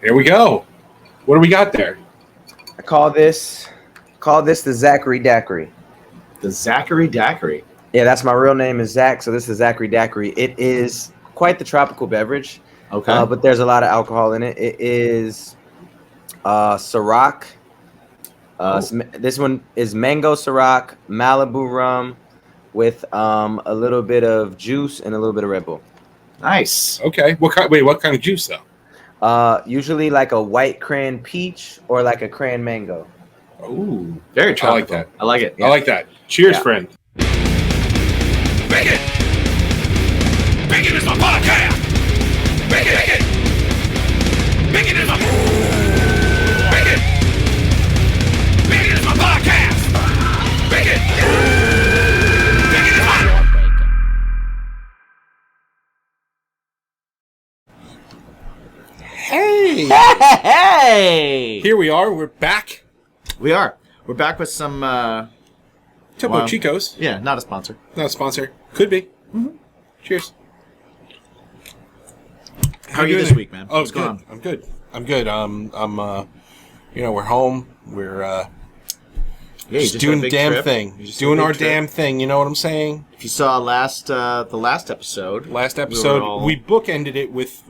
Here we go. What do we got there? I call this the Zachary Daiquiri. The Zachary Daiquiri. Yeah, that's my real name is Zach, so this is the Zachary Daiquiri. It is quite the tropical beverage. Okay. But there's a lot of alcohol in it. It is Ciroc. This one is mango Ciroc, Malibu rum, with a little bit of juice and a little bit of Red Bull. Nice. Okay. What kind of juice though? Usually like a white cran peach or like a cran mango. Ooh, very tropical. I like that. I like it. Yeah. I like that. Cheers, friend. Bacon! Bacon is my podcast! Bacon! Bacon is my... Bacon! Bacon is my podcast! Bacon! Bacon is my... Hey! Hey! Here we are. We're back. We are. We're back with some... Topo Chicos. Yeah, not a sponsor. Not a sponsor. Could be. Mm-hmm. Cheers. How are you this week, man? Oh, What's going on? I'm good. We're home. We're just doing the damn thing. Just doing our damn thing. You know what I'm saying? If you saw the last episode. We bookended it with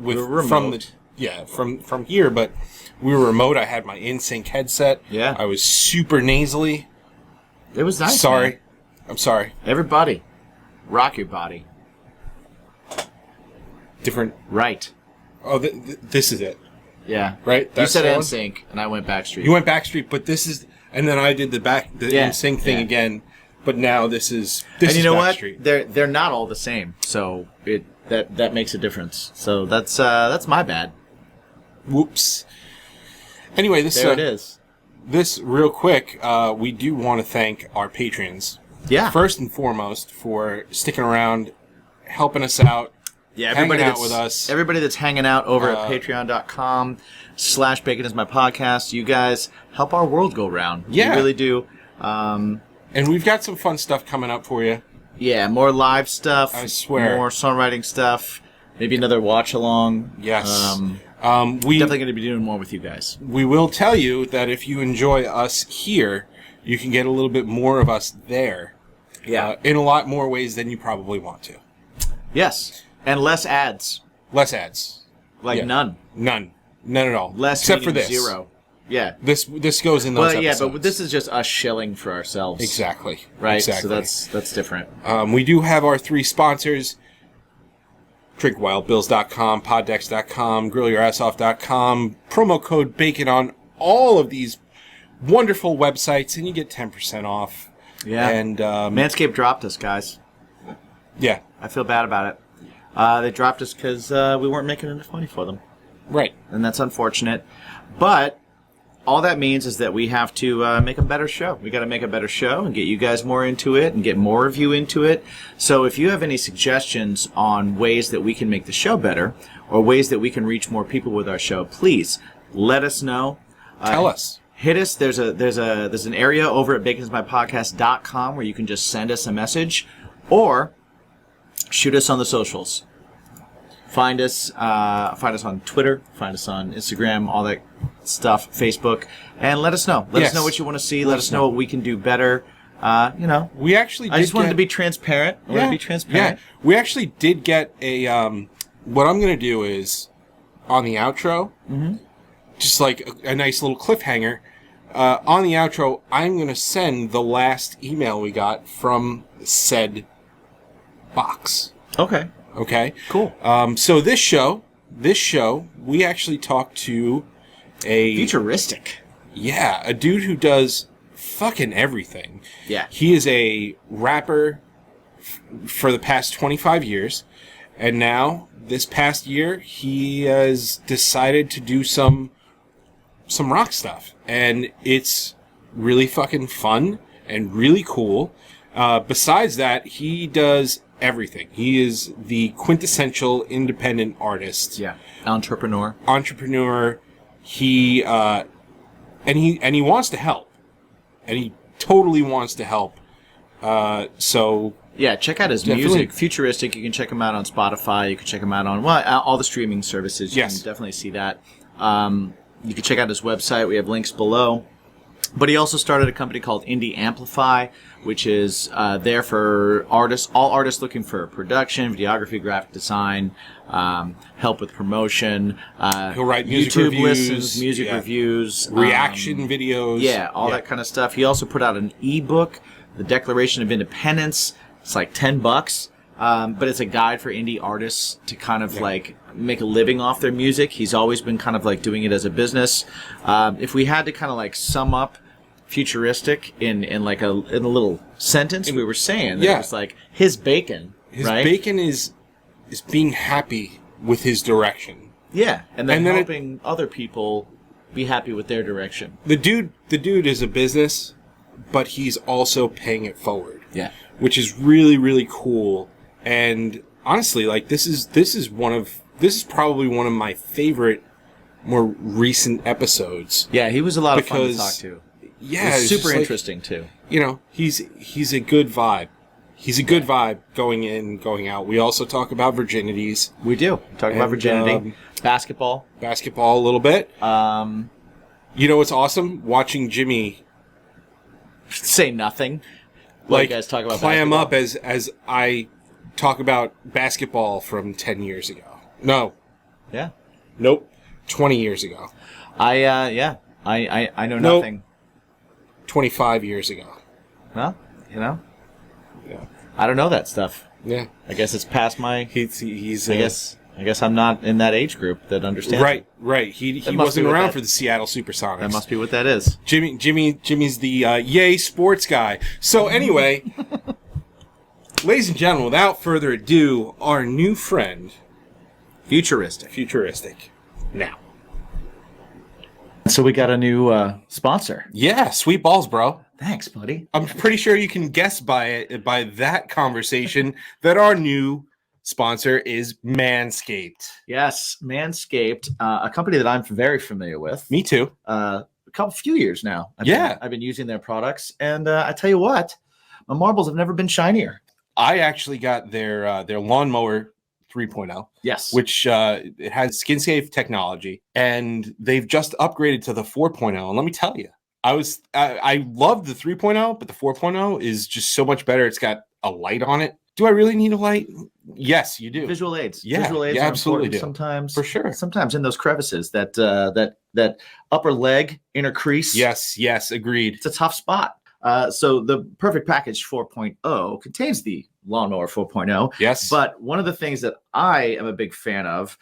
from here, but we were remote. I had my in-sync headset. Yeah. I was super nasally. It was nice. Sorry. Man. I'm sorry. Everybody, rock your body. Different. Right. Oh, this is it. Yeah. Right? You said NSYNC, and I went Backstreet. You went Backstreet, but this is... And then I did the NSYNC thing again, but now this is and you know Backstreet. What? They're not all the same, so that makes a difference. So that's my bad. Whoops. Anyway, there it is. This, real quick, we do want to thank our patrons. Yeah. First and foremost, for sticking around, helping us out, everybody hanging out with us. Everybody that's hanging out over at patreon.com/baconismypodcast. You guys help our world go round. Yeah. You really do. And we've got some fun stuff coming up for you. Yeah, more live stuff. I swear. More songwriting stuff. Maybe another watch-along. Yes. We definitely going to be doing more with you guys. We will tell you that if you enjoy us here, you can get a little bit more of us there. Yeah. In a lot more ways than you probably want to. Yes. And less ads. Less ads. Like none. None at all. Less except for this. 0. Yeah. This goes in those episodes. Yeah, but this is just us shilling for ourselves. Exactly. Right? Exactly. So that's different. We do have our 3 sponsors. DrinkWildBills.com, Poddex.com, GrillYourAssOff.com. Promo code BACON on all of these wonderful websites, and you get 10% off. Yeah. And Manscaped dropped us, guys. Yeah. I feel bad about it. They dropped us because we weren't making enough money for them. Right. And that's unfortunate. But all that means is that we have to make a better show. We got to make a better show and get you guys more into it and get more of you into it. So if you have any suggestions on ways that we can make the show better or ways that we can reach more people with our show, please let us know. Tell us. Hit us. There's an area over at baconsmypodcast.com where you can just send us a message or shoot us on the socials. Find us on Twitter, find us on Instagram, all that stuff, Facebook, and let us know. Let us know what you want to see. Let us know what we can do better. We actually. I just wanted to be transparent. I want to be transparent. Yeah. We actually did get a. What I'm going to do is on the outro, just like a nice little cliffhanger. On the outro, I'm going to send the last email we got from said box. Okay. Okay. Cool. So this show, we actually talked to a Futuristic. Yeah, a dude who does fucking everything. Yeah. He is a rapper for the past 25 years, and now this past year he has decided to do some rock stuff, and it's really fucking fun and really cool. Besides that, he does everything. He is the quintessential independent artist. Yeah. Entrepreneur. He wants to help. And he totally wants to help. So yeah, check out his music. Futuristic. You can check him out on Spotify. You can check him out on all the streaming services. You can definitely see that. You can check out his website. We have links below. But he also started a company called Indie Amplify, which is there for artists, all artists looking for production, videography, graphic design, help with promotion. He'll write music YouTube reviews, listens, music reviews, reaction videos. Yeah, all that kind of stuff. He also put out an ebook, The Declaration of Independence. It's like $10. But it's a guide for indie artists to kind of like make a living off their music. He's always been kind of like doing it as a business. If we had to kind of like sum up Futuristic in like a little sentence, we were saying that it's like his bacon. His right? bacon is being happy with his direction. Yeah, and then, And then helping other people be happy with their direction. The dude is a business, but he's also paying it forward. Yeah, which is really, really cool. And honestly, like this is probably one of my favorite more recent episodes. Yeah, he was a lot of fun to talk to. Yeah, it was it's super just like, interesting too. You know, he's a good vibe. He's a good vibe going in, going out. We also talk about virginities. We do talk about virginity, basketball a little bit. You know what's awesome? Watching Jimmy say nothing. Like you guys talk about clam basketball. up as I talk about basketball from 10 years ago. No. Yeah. Nope. 20 years ago. I know Nope. nothing. 25 years ago. Well, you know, Yeah. I don't know that stuff. Yeah. I guess it's past my. He's I guess I'm not in that age group that understands. Right. He must be wasn't what around that- for the Seattle Supersonics. That must be what that is. Jimmy's the yay sports guy. So anyway, ladies and gentlemen, without further ado, our new friend, Futuristic. Now. So we got a new sponsor. Yeah, sweet balls, bro. Thanks, buddy. I'm pretty sure you can guess by that conversation that our new sponsor is Manscaped. Yes, Manscaped, a company that I'm very familiar with. Me too. Few years now. I've been using their products, and I tell you what, my marbles have never been shinier. I actually got their lawnmower 3.0. Yes, Which it has skin safe technology, and they've just upgraded to the 4.0. And let me tell you, I love the 3.0, but the 4.0 is just so much better. It's got a light on it. Do I really need a light? Yes, you do. visual aids. Yeah, Visual aids yeah, are absolutely important do. sometimes, For sure. Sometimes in those crevices, that upper leg, inner crease. Yes, agreed. It's a tough spot. So the Perfect Package 4.0 contains the Lawnmower 4.0. Yes. But one of the things that I am a big fan of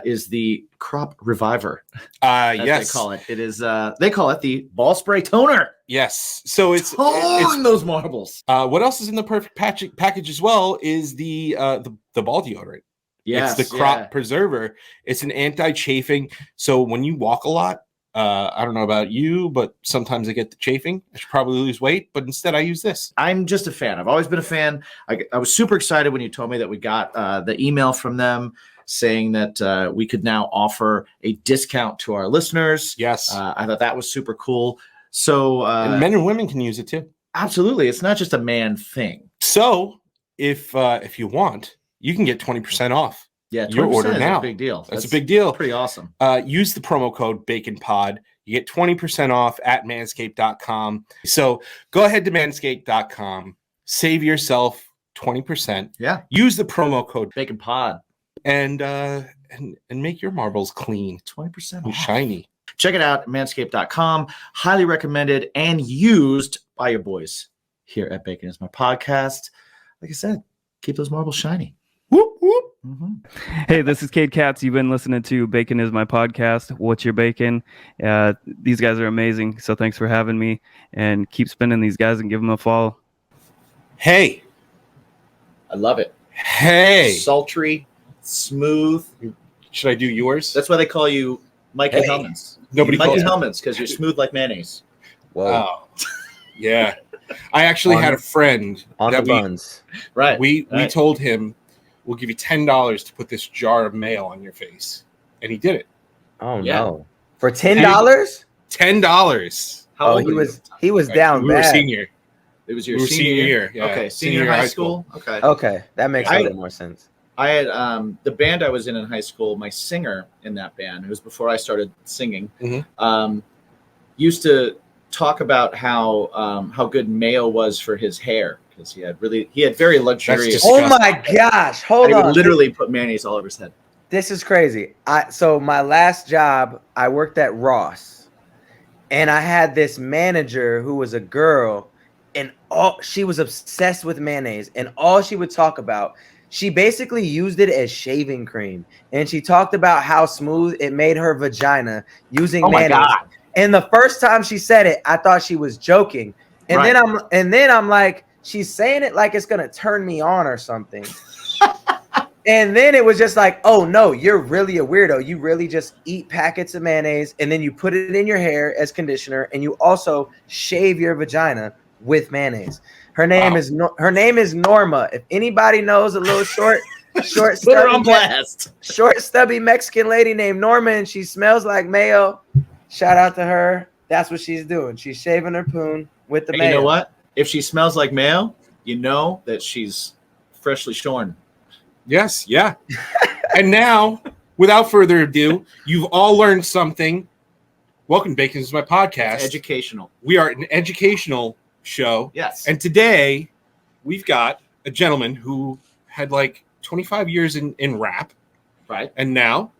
is the Crop Reviver, as yes. they call it. It is they call it the Ball Spray Toner. Yes. So it's those marbles. what else is in the Perfect package as well is the ball deodorant. Yes, it's the Crop Preserver. It's an anti-chafing. So when you walk a lot, I don't know about you, but sometimes I get the chafing. I should probably lose weight, but instead I use this. I'm just a fan. I've always been a fan. I was super excited when you told me that we got the email from them saying that we could now offer a discount to our listeners. Yes. I thought that was super cool. So And men and women can use it too. absolutely. It's not just a man thing. So if you want, you can get 20% off. Yeah, your 20% order is now. a big deal. That's a big deal. Pretty awesome. Use the promo code BACONPOD. You get 20% off at manscaped.com. So go ahead to manscaped.com. Save yourself 20%. Yeah. Use the promo code Bacon Pod. and make your marbles clean 20% and off. shiny. Check it out, manscaped.com. Highly recommended and used by your boys here at Bacon is My Podcast. Like I said, keep those marbles shiny. Whoop, whoop. Mm-hmm. Hey, this is Cade Katz. You've been listening to Bacon is My Podcast. What's your bacon? These guys are amazing. So thanks for having me, and keep spinning these guys and give them a follow. Hey. I love it. Hey. Sultry, smooth. Should I do yours? That's why they call you Mikey Hey. Hellmans. Nobody Mikey calls Hellmans, because you're smooth like mayonnaise. Whoa. Oh. Yeah. I actually had a friend On the that buns. Right. we right. told him we'll give you $10 to put this jar of mayo on your face. And he did it. Oh Yeah. no. For $10? $10. How Oh, old were you? he was down We were bad. senior. It was your we were senior senior year. year, yeah. Okay, Senior senior year high high school. Okay. Okay, that makes a I- little more sense. I had the band I was in high school. My singer in that band, it was before I started singing, used to talk about how good mayo was for his hair because he had very luxurious. Oh my gosh! Hold I on. would literally put mayonnaise all over his head. This is crazy. So my last job, I worked at Ross, and I had this manager who was a girl, and she was obsessed with mayonnaise, and all she would talk about, she basically used it as shaving cream, and she talked about how smooth it made her vagina using mayonnaise. My God. And the first time she said it, I thought she was joking, and then I'm like, she's saying it like it's gonna turn me on or something. And then it was just like, oh no, you're really a weirdo. You really just eat packets of mayonnaise and then you put it in your hair as conditioner, and you also shave your vagina with mayonnaise. Her name is Norma. If anybody knows a little short stubby Mexican lady named Norma, and she smells like mayo, shout out to her. That's what she's doing. She's shaving her poon with the mayo. You know what? If she smells like mayo, you know that she's freshly shorn. Yes, yeah. And now, without further ado, you've all learned something. Welcome, Bacon. This is my podcast. It's educational. We are an educational show. Yes. And today, we've got a gentleman who had like 25 years in rap. Right. And now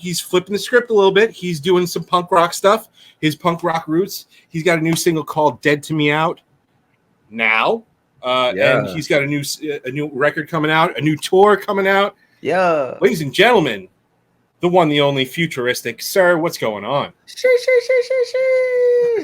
he's flipping the script a little bit. He's doing some punk rock stuff, his punk rock roots. He's got a new single called Dead to Me out now. And he's got a new record coming out, a new tour coming out. Yeah. Ladies and gentlemen, the one, the only Futuristic. Sir, what's going on?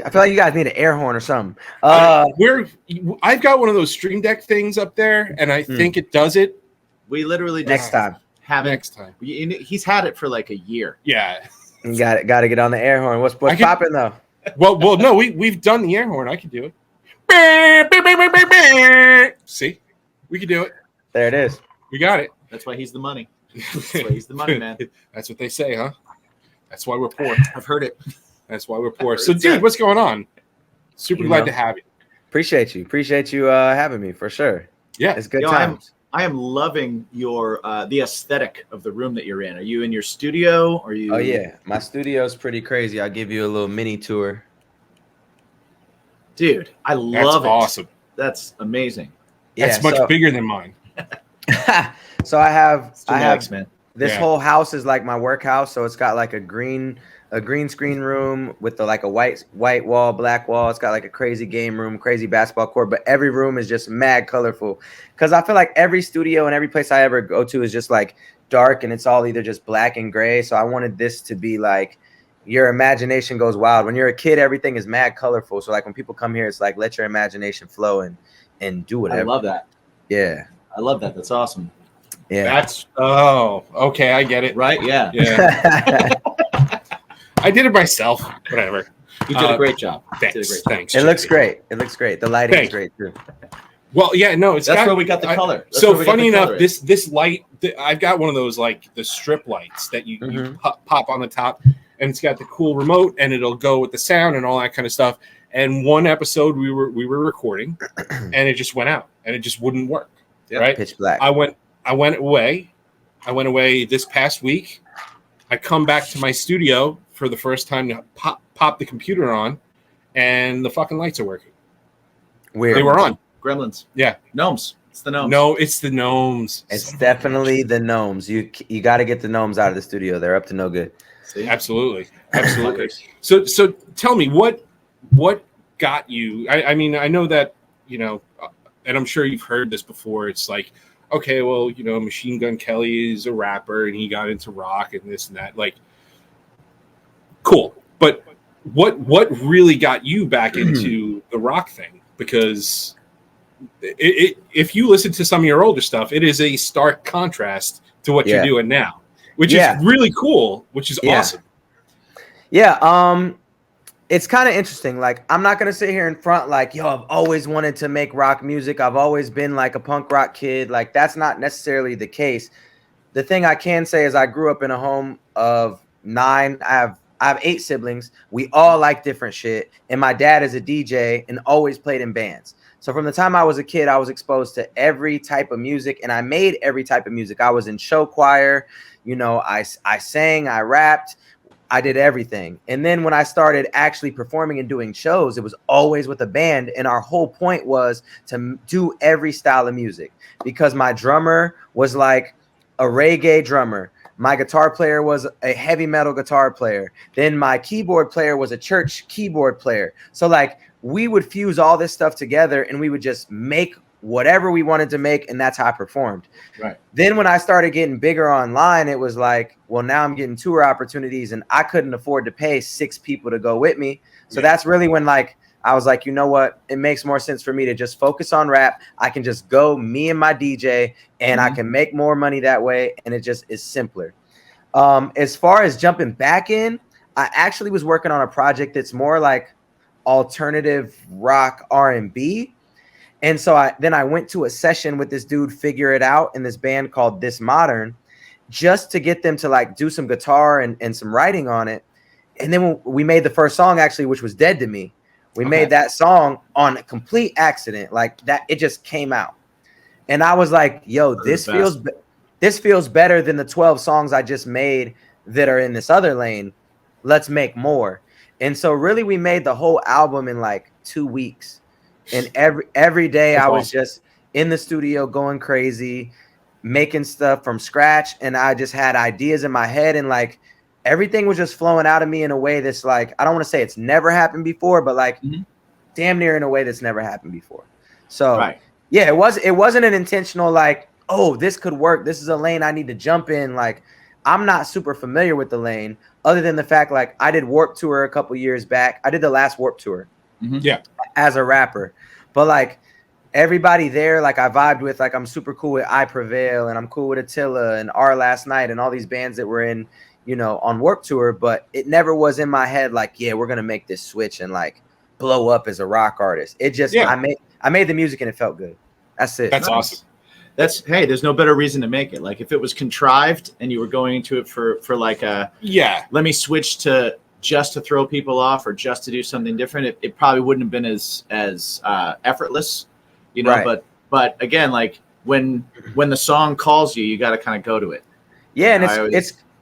I feel like you guys need an air horn or something. I've got one of those Stream Deck things up there, and I think it does it. We literally next time. Next time. He's had it for like a year. Yeah. You got to get on the air horn. What's popping though? Well, no, we've done the air horn. I can do it. See, we can do it. There it is. We got it. That's why he's the money. That's why he's the money, man. That's what they say, huh? That's why we're poor. I've heard it. That's why we're poor. So, dude, what's going on? Super glad to have you. Appreciate you having me for sure. Yeah, it's good times. I am loving your the aesthetic of the room that you're in. Are you in your studio? Are you? Oh yeah, my studio is pretty crazy. I'll give you a little mini tour. Dude, I love it. That's awesome. That's amazing. That's much bigger than mine. So I have man. This whole house is like my work house, so it's got like a green screen room with like a white wall, black wall. It's got like a crazy game room, crazy basketball court, but every room is just mad colorful. Because I feel like every studio and every place I ever go to is just like dark, and it's all either just black and gray. So I wanted this to be like, your imagination goes wild. When you're a kid, everything is mad colorful. So like when people come here, it's like, let your imagination flow and do whatever. I love that. Yeah. I love that. That's awesome. Yeah. Okay. I get it. Right? Yeah. Yeah. I did it myself. Whatever. You did a great job. Thanks. It looks great. The lighting is great too. Well, yeah, no, that's where we got the color. So funny enough, this light, I've got one of those like the strip lights that you pop on the top, and it's got the cool remote, and it'll go with the sound and all that kind of stuff. And one episode we were recording, and it just went out, and it just wouldn't work. Yep, right? Pitch black. I went away. I went away this past week. I come back to my studio for the first time to pop the computer on, and the fucking lights are working. Weird. They were on. Gremlins. Yeah. Gnomes. It's the gnomes. No, it's the gnomes. It's definitely the gnomes. You got to get the gnomes out of the studio. They're up to no good. See? Absolutely. So tell me what got you? I mean, I know that, and I'm sure you've heard this before. It's like, okay, well, Machine Gun Kelly is a rapper and he got into rock and this and that. Like, cool. But what really got you back into the rock thing? Because if you listen to some of your older stuff, it is a stark contrast to what you're doing now, which is really cool, which is awesome. Yeah. It's kind of interesting. Like, I'm not going to sit here in front like, yo, I've always wanted to make rock music. I've always been like a punk rock kid. Like, that's not necessarily the case. The thing I can say is I grew up in a home of 9. I have 8 siblings. We all like different shit. And my dad is a DJ and always played in bands. So from the time I was a kid, I was exposed to every type of music, and I made every type of music. I was in show choir, you know, I sang, I rapped, I did everything. And then when I started actually performing and doing shows, it was always with a band. And our whole point was to do every style of music, because my drummer was like a reggae drummer. My guitar player was a heavy metal guitar player. Then my keyboard player was a church keyboard player. So like we would fuse all this stuff together and we would just make whatever we wanted to make, and that's how I performed. Right. Then when I started getting bigger online, it was like, well, now I'm getting tour opportunities, and I couldn't afford to pay 6 people to go with me. So that's really when like I was like, you know what? It makes more sense for me to just focus on rap. I can just go me and my DJ, and I can make more money that way, and it just is simpler. As far as jumping back in, I actually was working on a project that's more like alternative rock R&B. And so I went to a session with this dude, Figure It Out, in this band called This Modern, just to get them to like do some guitar and some writing on it. And then we made the first song, actually, which was Dead to Me. We made that song on a complete accident, like that. It just came out. And I was like, yo, this feels better than the 12 songs I just made that are in this other lane. Let's make more. And so really we made the whole album in like 2 weeks. And every day I was just in the studio going crazy, making stuff from scratch. And I just had ideas in my head, and like everything was just flowing out of me in a way that's like, I don't want to say it's never happened before, but like damn near in a way that's never happened before. So yeah, it wasn't an intentional like, oh, this could work, this is a lane I need to jump in. Like I'm not super familiar with the lane, other than the fact like I did Warped Tour a couple years back. I did the last Warped Tour. As a rapper, but like everybody there, like I vibed with, like I'm super cool with I Prevail, and I'm cool with Attila and Our Last Night and all these bands that were in, you know, on Warped Tour. But it never was in my head like, yeah, we're gonna make this switch and like blow up as a rock artist. It just I made the music and it felt good. That's it. That's awesome. That's hey, there's no better reason to make it. Like if it was contrived and you were going into it for like a let me switch to just to throw people off or just to do something different, it probably wouldn't have been as effortless, you know. But again, like when the song calls you, you got to kind of go to it. Yeah, and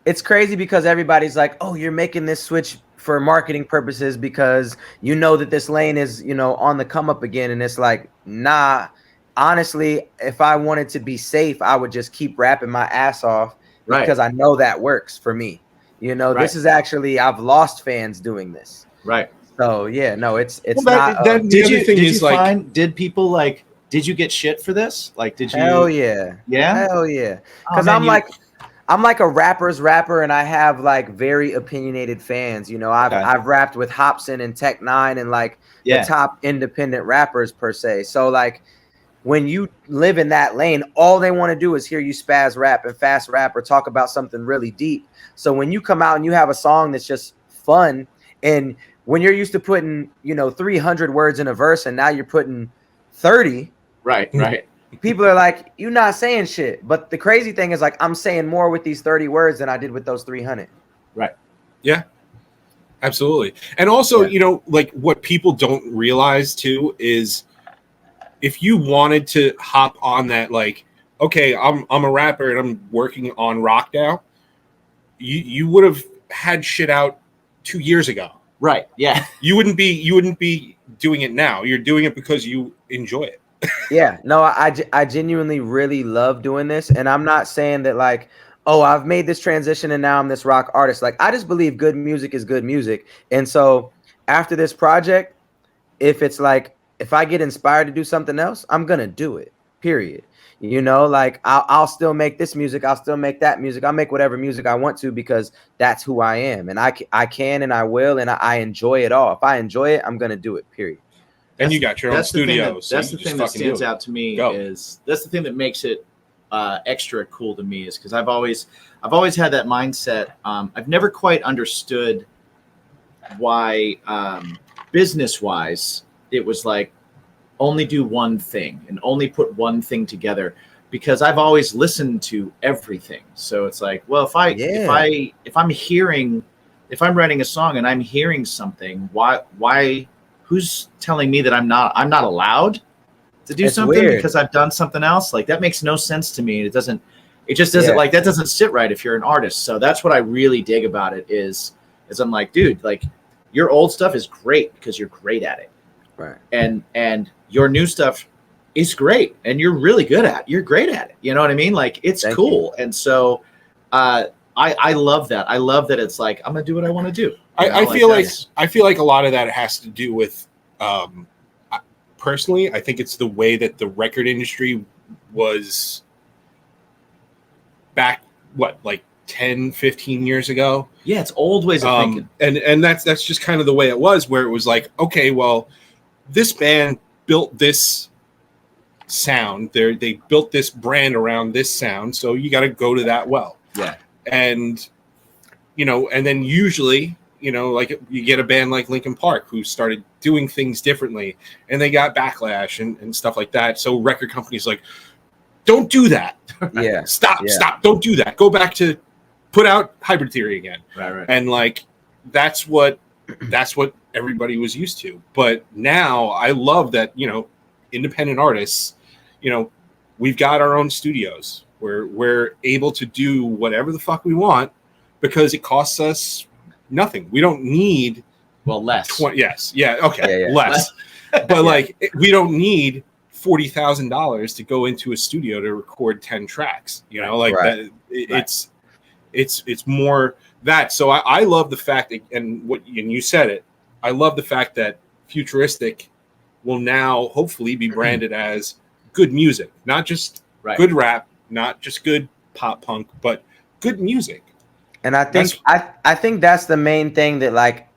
it's crazy because everybody's like, oh, you're making this switch for marketing purposes because you know that this lane is, you know, on the come up again, and it's like, nah. Honestly, if I wanted to be safe, I would just keep rapping my ass off because I know that works for me. You know, this is actually, I've lost fans doing this. Right. So yeah, no, it's not. Did you get shit for this? Like, did you? Hell yeah. Yeah. Hell yeah. Because I'm like a rapper's rapper, and I have like very opinionated fans. You know, I've rapped with Hobson and Tech Nine and like the top independent rappers per se. So like, when you live in that lane, all they want to do is hear you spaz rap and fast rap or talk about something really deep. So when you come out and you have a song that's just fun, and when you're used to putting, you know, 300 words in a verse and now you're putting 30. Right. People are like, you're not saying shit. But the crazy thing is like, I'm saying more with these 30 words than I did with those 300. Right. Yeah, absolutely. And also, you know, like what people don't realize too is, if you wanted to hop on that, like, okay, I'm a rapper and I'm working on rock now, you would have had shit out 2 years ago. Right. Yeah. You wouldn't be doing it now. You're doing it because you enjoy it. Yeah. No, I genuinely really love doing this. And I'm not saying that like, oh, I've made this transition and now I'm this rock artist. Like, I just believe good music is good music. And so after this project, if it's like, if I get inspired to do something else, I'm going to do it, period. You know, like I'll still make this music. I'll still make that music. I'll make whatever music I want to because that's who I am. And I can and I will, and I enjoy it all. If I enjoy it, I'm going to do it, period. And you got your own studio. That's the thing that stands out to me is that's the thing that makes it extra cool to me is because I've always had that mindset. I've never quite understood why business wise it was like only do one thing and only put one thing together because I've always listened to everything. So it's like, well, if I'm writing a song and I'm hearing something, why who's telling me that I'm not allowed to do It's something weird. because I've done something else. Like that makes no sense to me. It just doesn't like that doesn't sit right if you're an artist. So that's what I really dig about it is I'm like, dude, like your old stuff is great because you're great at it. Right. And your new stuff is great and you're really good at it. You're great at it. You know what I mean? Like it's Thank cool. And so I love that. I love that it's like I'm gonna do what I want to do. I feel like a lot of that has to do with personally, I think it's the way that the record industry was back, like 10, 15 years ago. Yeah, it's old ways of thinking. And that's just kind of the way it was, where it was like, okay, well, this band built this sound. They built this brand around this sound, so you got to go to that well. Yeah. And, and then usually, like you get a band like Linkin Park who started doing things differently and they got backlash and stuff like that. So record companies like, don't do that. Yeah. Stop. Don't do that. Go back to put out Hybrid Theory again. Right. And like, that's what everybody was used to. But now I love that, independent artists, we've got our own studios where we're able to do whatever the fuck we want because it costs us nothing. We don't need less. Yes. Yeah. Okay. Yeah. Less. But like, we don't need $40,000 to go into a studio to record 10 tracks. Right. That. It's more that. So I love the fact that, and you said it. I love the fact that Futuristic will now hopefully be branded as good music, not just good rap, not just good pop punk, but good music. And I think that's the main thing that, like,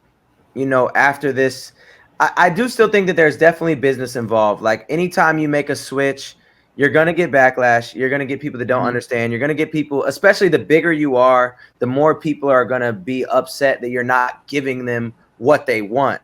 after this, I do still think that there's definitely business involved. Like anytime you make a switch, you're going to get backlash. You're going to get people that don't understand. You're going to get people, especially the bigger you are, the more people are going to be upset that you're not giving them what they want.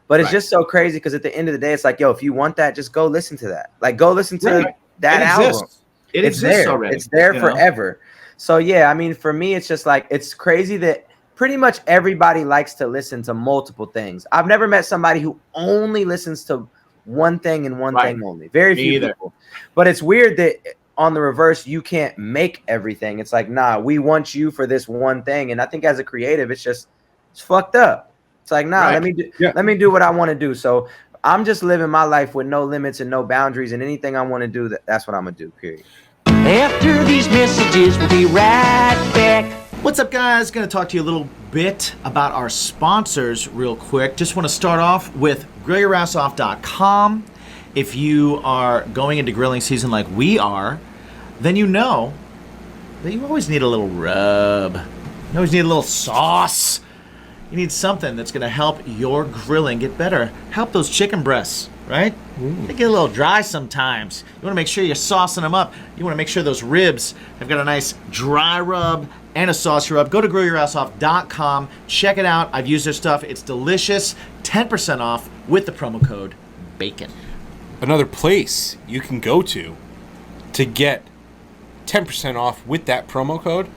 But it's just so crazy because at the end of the day, it's like, yo, if you want that, just go listen to that. Like, go listen to that album. It exists there already. It's there forever. So, yeah, I mean, for me, it's just like, it's crazy that pretty much everybody likes to listen to multiple things. I've never met somebody who only listens to one thing and one thing only. Very few people. But it's weird that on the reverse, you can't make everything. It's like, nah, we want you for this one thing. And I think as a creative, it's fucked up. It's like, nah, let me do what I want to do. So I'm just living my life with no limits and no boundaries, and anything I want to do, that's what I'm gonna do, period. After these messages, we'll be right back. What's up, guys? Going to talk to you a little bit about our sponsors real quick. Just want to start off with grillyourassoff.com. If you are going into grilling season like we are, then you know that you always need a little rub. You always need a little sauce. You need something that's going to help your grilling get better. Help those chicken breasts, right? They get a little dry sometimes. You want to make sure you're saucing them up. You want to make sure those ribs have got a nice dry rub and a saucy rub. Go to grillyourassoff.com. Check it out. I've used their stuff. It's delicious. 10% off with the promo code BACON. Another place you can go to get 10% off with that promo code,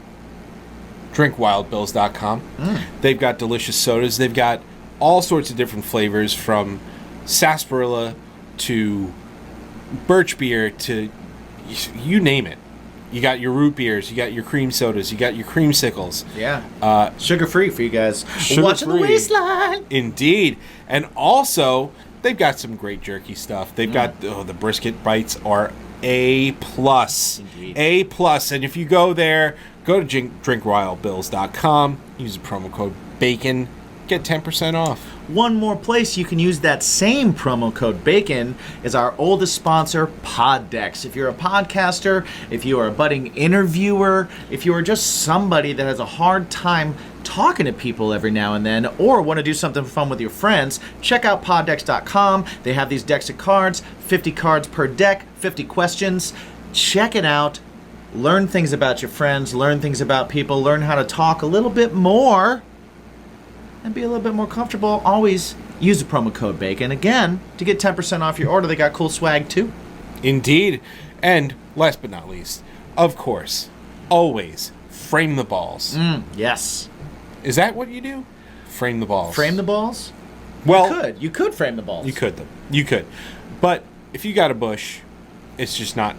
drinkwildbills.com. They've got delicious sodas. They've got all sorts of different flavors, from sarsaparilla to birch beer to you name it. You got your root beers, you got your cream sodas, you got your creamsicles. Yeah. Sugar-free for you guys. Watching the waistline. Indeed. And also, they've got some great jerky stuff. They've got the brisket bites are A+. Indeed. A+. And if you go there, go to drinkwildbills.com, use the promo code BACON, get 10% off. One more place you can use that same promo code BACON is our oldest sponsor, Poddex. If you're a podcaster, if you are a budding interviewer, if you are just somebody that has a hard time talking to people every now and then, or want to do something fun with your friends, check out poddex.com. They have these decks of cards, 50 cards per deck, 50 questions. Check it out. Learn things about your friends, learn things about people, learn how to talk a little bit more and be a little bit more comfortable. Always use the promo code BACON. Again, to get 10% off your order. They got cool swag too. Indeed. And last but not least, of course, always frame the balls. Yes. Is that what you do? Frame the balls. Frame the balls? Well, You could frame the balls. You could. But if you got a bush, it's just not.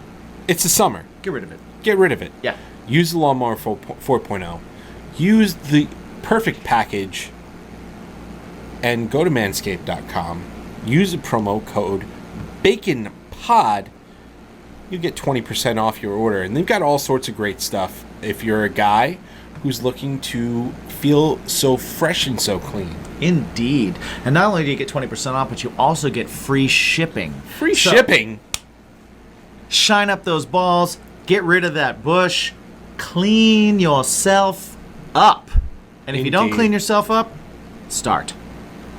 It's the summer. Get rid of it. Get rid of it. Yeah. Use the Lawnmower 4.0. Use the perfect package and go to manscaped.com. Use the promo code BACONPOD. You get 20% off your order. And they've got all sorts of great stuff if you're a guy who's looking to feel so fresh and so clean. Indeed. And not only do you get 20% off, but you also get free shipping. Free shipping? Shine up those balls. Get rid of that bush. Clean yourself up. And if you don't Indeed. clean yourself up, start.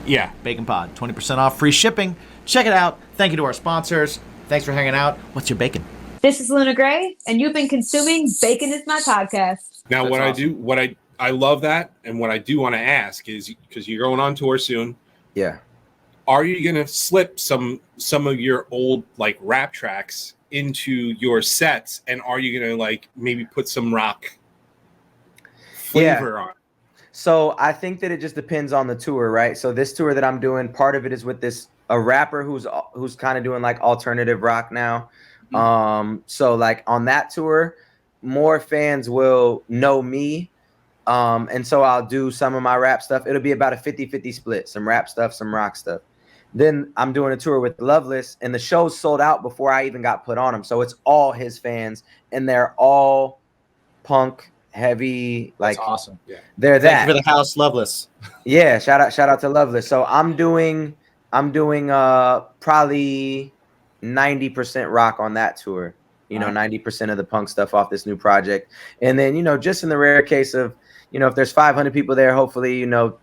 Yeah. Bacon Pod, 20% off, free shipping. Check it out. Thank you to our sponsors. Thanks for hanging out. What's your bacon? This is Luna Gray, and you've been consuming Bacon is My Podcast. Now, That's what awesome. I love that, and what I do want to ask is, because you're going on tour soon, Yeah. are you going to slip some of your old like rap tracks into your sets, and are you going to like maybe put some rock flavor on it? So I think that it just depends on the tour, right? So this tour that I'm doing, part of it is with a rapper who's kind of doing like alternative rock now. So like on that tour, more fans will know me. And so I'll do some of my rap stuff. It'll be about a 50-50 split, some rap stuff, some rock stuff. Then I'm doing a tour with Loveless, and the show's sold out before I even got put on him. So it's all his fans, and they're all punk, heavy, like That's awesome. Yeah. they're Thank that. you for the house, Loveless. Yeah, shout out to Loveless. So I'm doing probably 90% rock on that tour. You know, 90% of the punk stuff off this new project. And then, you know, just in the rare case of, you know, if there's 500 people there, hopefully, you know,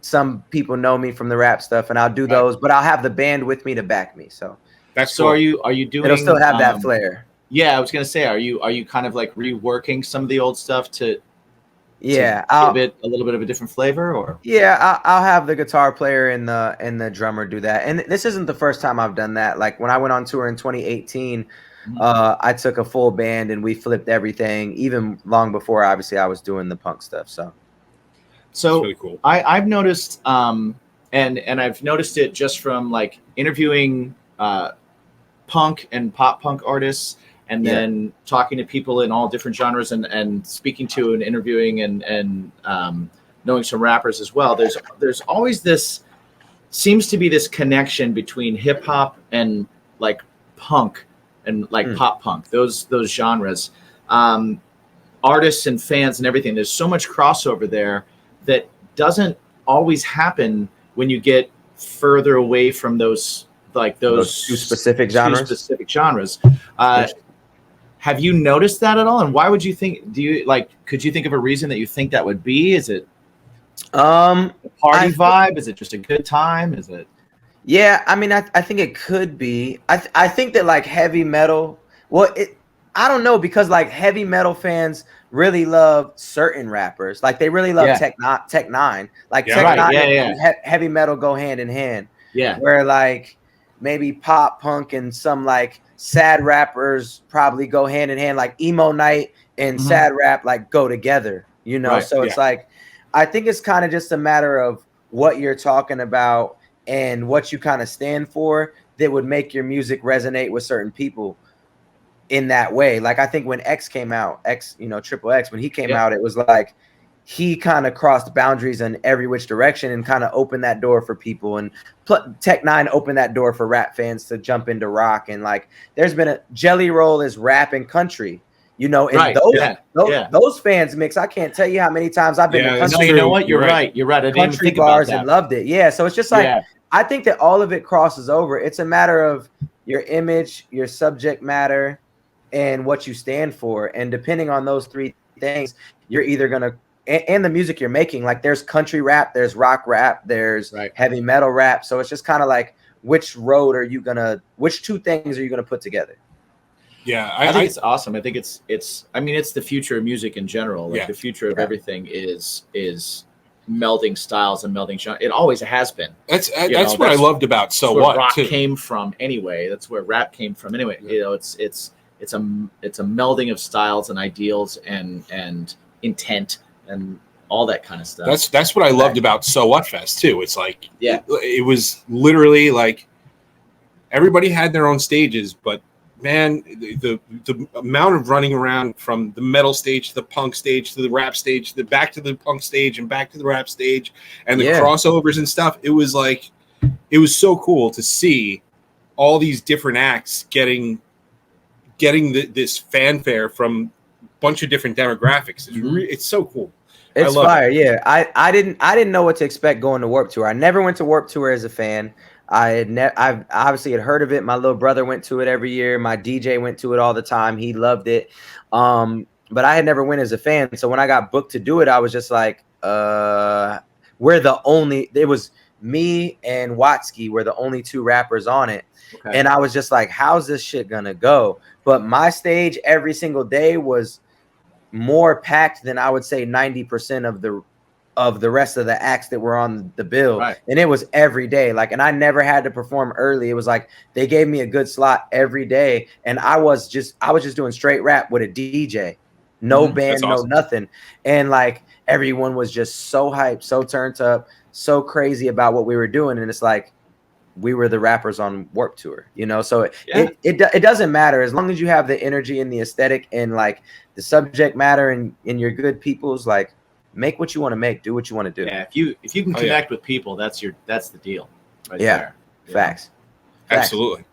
some people know me from the rap stuff, and I'll do those, but I'll have the band with me to back me. So That's So cool. are you doing? it'll still have that flair. Yeah, I was gonna say, are you kind of like reworking some of the old stuff to Yeah, give it a little bit of a different flavor, or? Yeah, I'll have the guitar player and the drummer do that. And this isn't the first time I've done that. Like when I went on tour in 2018, I took a full band and we flipped everything, even long before obviously I was doing the punk stuff. So It's really cool. I've noticed, and I've noticed it just from like interviewing punk and pop punk artists, and then talking to people in all different genres, and speaking to and interviewing and knowing some rappers as well. There's always seems to be this connection between hip hop and like punk and like pop punk. Those genres, artists and fans and everything. There's so much crossover there that doesn't always happen when you get further away from those two specific genres. Have you noticed that at all? And why would you think? Could you think of a reason that you think that would be? Is it a party vibe? Is it just a good time? Is it? Yeah, I mean, I think it could be. I think that like heavy metal. Well, I don't know, because like heavy metal fans really love certain rappers. Like they really love Tech Nine. Like Tech Nine and heavy metal go hand in hand. Yeah. Where like maybe pop punk and some like sad rappers probably go hand in hand. Like emo night and sad rap like go together. You know, so it's like I think it's kind of just a matter of what you're talking about and what you kind of stand for that would make your music resonate with certain people in that way. Like I think when X came out, Triple X, when he came out, it was like he kind of crossed boundaries in every which direction and kind of opened that door for people. And Tech Nine opened that door for rap fans to jump into rock. And like there's been a Jelly Roll is rap and country. You know, and those fans mix. I can't tell you how many times I've been to country. You know what? You're right. You're right. I didn't even Country think about bars that. and loved it. Yeah. So it's just like I think that all of it crosses over. It's a matter of your image, your subject matter, and what you stand for. And depending on those three things, you're either gonna and the music you're making. Like there's country rap, there's rock rap, there's heavy metal rap. So it's just kind of like which two things are you gonna put together? Yeah, I think it's awesome. I think it's the future of music in general. Like the future of everything is melding styles and melding genres. It always has been. That's what I loved about So What rock too. Came from anyway. That's where rap came from anyway. You know, it's a melding of styles and ideals and intent and all that kind of stuff. That's what I loved about So What Fest too. It's like it was literally like everybody had their own stages, but man, the amount of running around from the metal stage to the punk stage to the rap stage, back to the punk stage and back to the rap stage, and the crossovers and stuff, it was so cool to see all these different acts getting this fanfare from a bunch of different demographics. It's so cool. It's fire. Yeah, I didn't know what to expect going to Warped Tour. I never went to Warped Tour as a fan. I've obviously had heard of it. My little brother went to it every year. My DJ went to it all the time. He loved it. But I had never went as a fan. So when I got booked to do it, I was just like, it was me and Watsky were the only two rappers on it. Okay. And I was just like, how's this shit gonna go? But my stage every single day was more packed than I would say 90% of the rest of the acts that were on the bill. Right. And it was every day. And I never had to perform early. It was like they gave me a good slot every day. And I was just doing straight rap with a DJ. No band, no nothing. And everyone was just so hyped, so turned up, so crazy about what we were doing. And it's like we were the rappers on Warped Tour, so it doesn't matter as long as you have the energy and the aesthetic and the subject matter and you're good people's make what you want to make, do what you want to do. Yeah, if you can connect with people, that's the deal. Right there. Facts. Absolutely.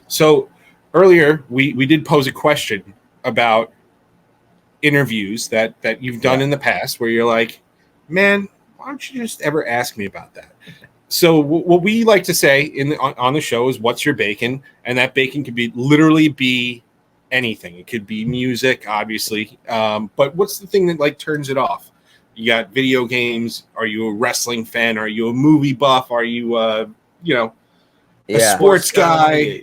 So earlier we did pose a question about interviews that you've done in the past where you're like, man, why don't you just ever ask me about that? So what we like to say on the show is, what's your bacon? And that bacon could literally be anything. It could be music, obviously. But what's the thing that turns it off? You got video games. Are you a wrestling fan? Are you a movie buff? Are you a sports guy?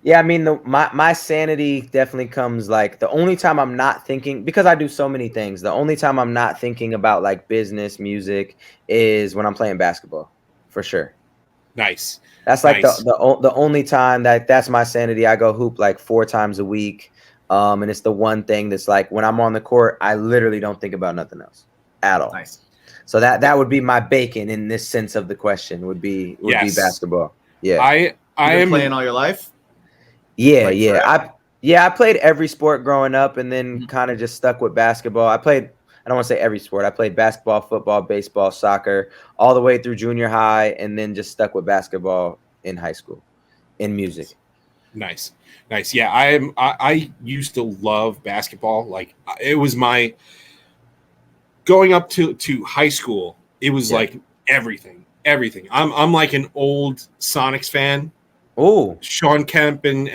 Yeah, I mean, my sanity definitely comes the only time I'm not thinking, because I do so many things, the only time I'm not thinking about business, music is when I'm playing basketball, for sure. Nice. That's the only time that's my sanity. I go hoop 4 times a week. And it's the one thing that's when I'm on the court, I literally don't think about nothing else at all. Nice. So that would be my bacon in this sense of the question would be basketball. Yeah. I am playing all your life. Yeah, I played every sport growing up and then kind of just stuck with basketball. I don't want to say every sport. I played basketball, football, baseball, soccer, all the way through junior high, and then just stuck with basketball in high school, in music. Nice. Yeah, I used to love basketball. It was my going up to high school. It was everything. I'm like an old Sonics fan. Oh, Sean Kemp and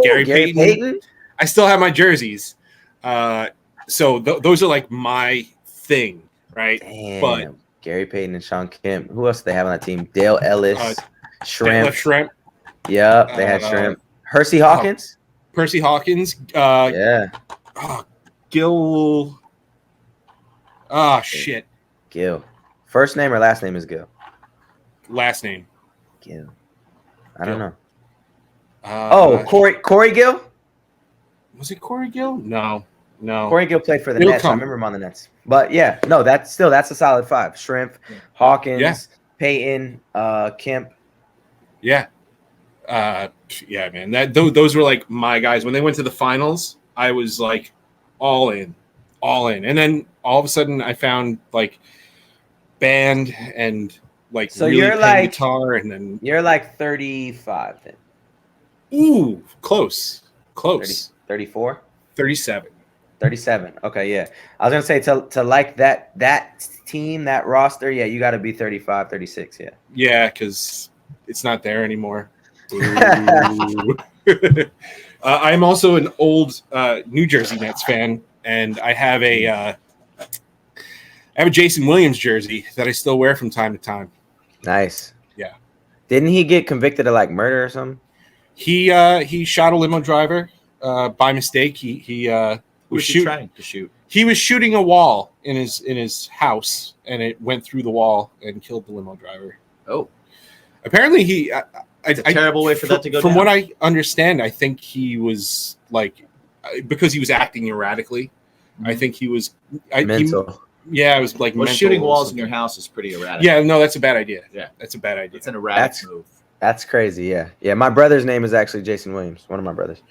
Gary Payton. I still have my jerseys. So those are my thing, right? Damn. But Gary Payton and Sean Kemp. Who else do they have on that team? Dale Ellis, Shrimp. Yep, they had Shrimp. Percy Hawkins. Gil. Shit. Gil. First name or last name is Gil? Last name. Gil. I don't know. Corey Gill? Was it Corey Gill? No. Corey Gill played for the Nets. I remember him on the Nets. But that's a solid 5. Shrimp, Hawkins, Payton, Kemp. Yeah. Man. Those were my guys. When they went to the finals, I was all in. And then all of a sudden I found band and so really you're playing guitar, and then you're 35 then. Ooh, close. 34? 37. 37. Okay, yeah. I was gonna say to that team, that roster, you got to be 35, 36. Yeah. Yeah, because it's not there anymore. I'm also an old New Jersey Nets fan, and I have a Jason Williams jersey that I still wear from time to time. Nice. Yeah. Didn't he get convicted of murder or something? He shot a limo driver by mistake. He was trying to shoot. He was shooting a wall in his house, and it went through the wall and killed the limo driver. Oh. Apparently he it's a terrible way for that to go from down. What I understand, I think he was because he was acting erratically. Mm-hmm. I think he was mental. It was mental. Shooting walls in your house is pretty erratic. Yeah, no, that's a bad idea. Yeah, that's a bad idea. It's an erratic move. That's crazy. Yeah. Yeah. My brother's name is actually Jason Williams. One of my brothers.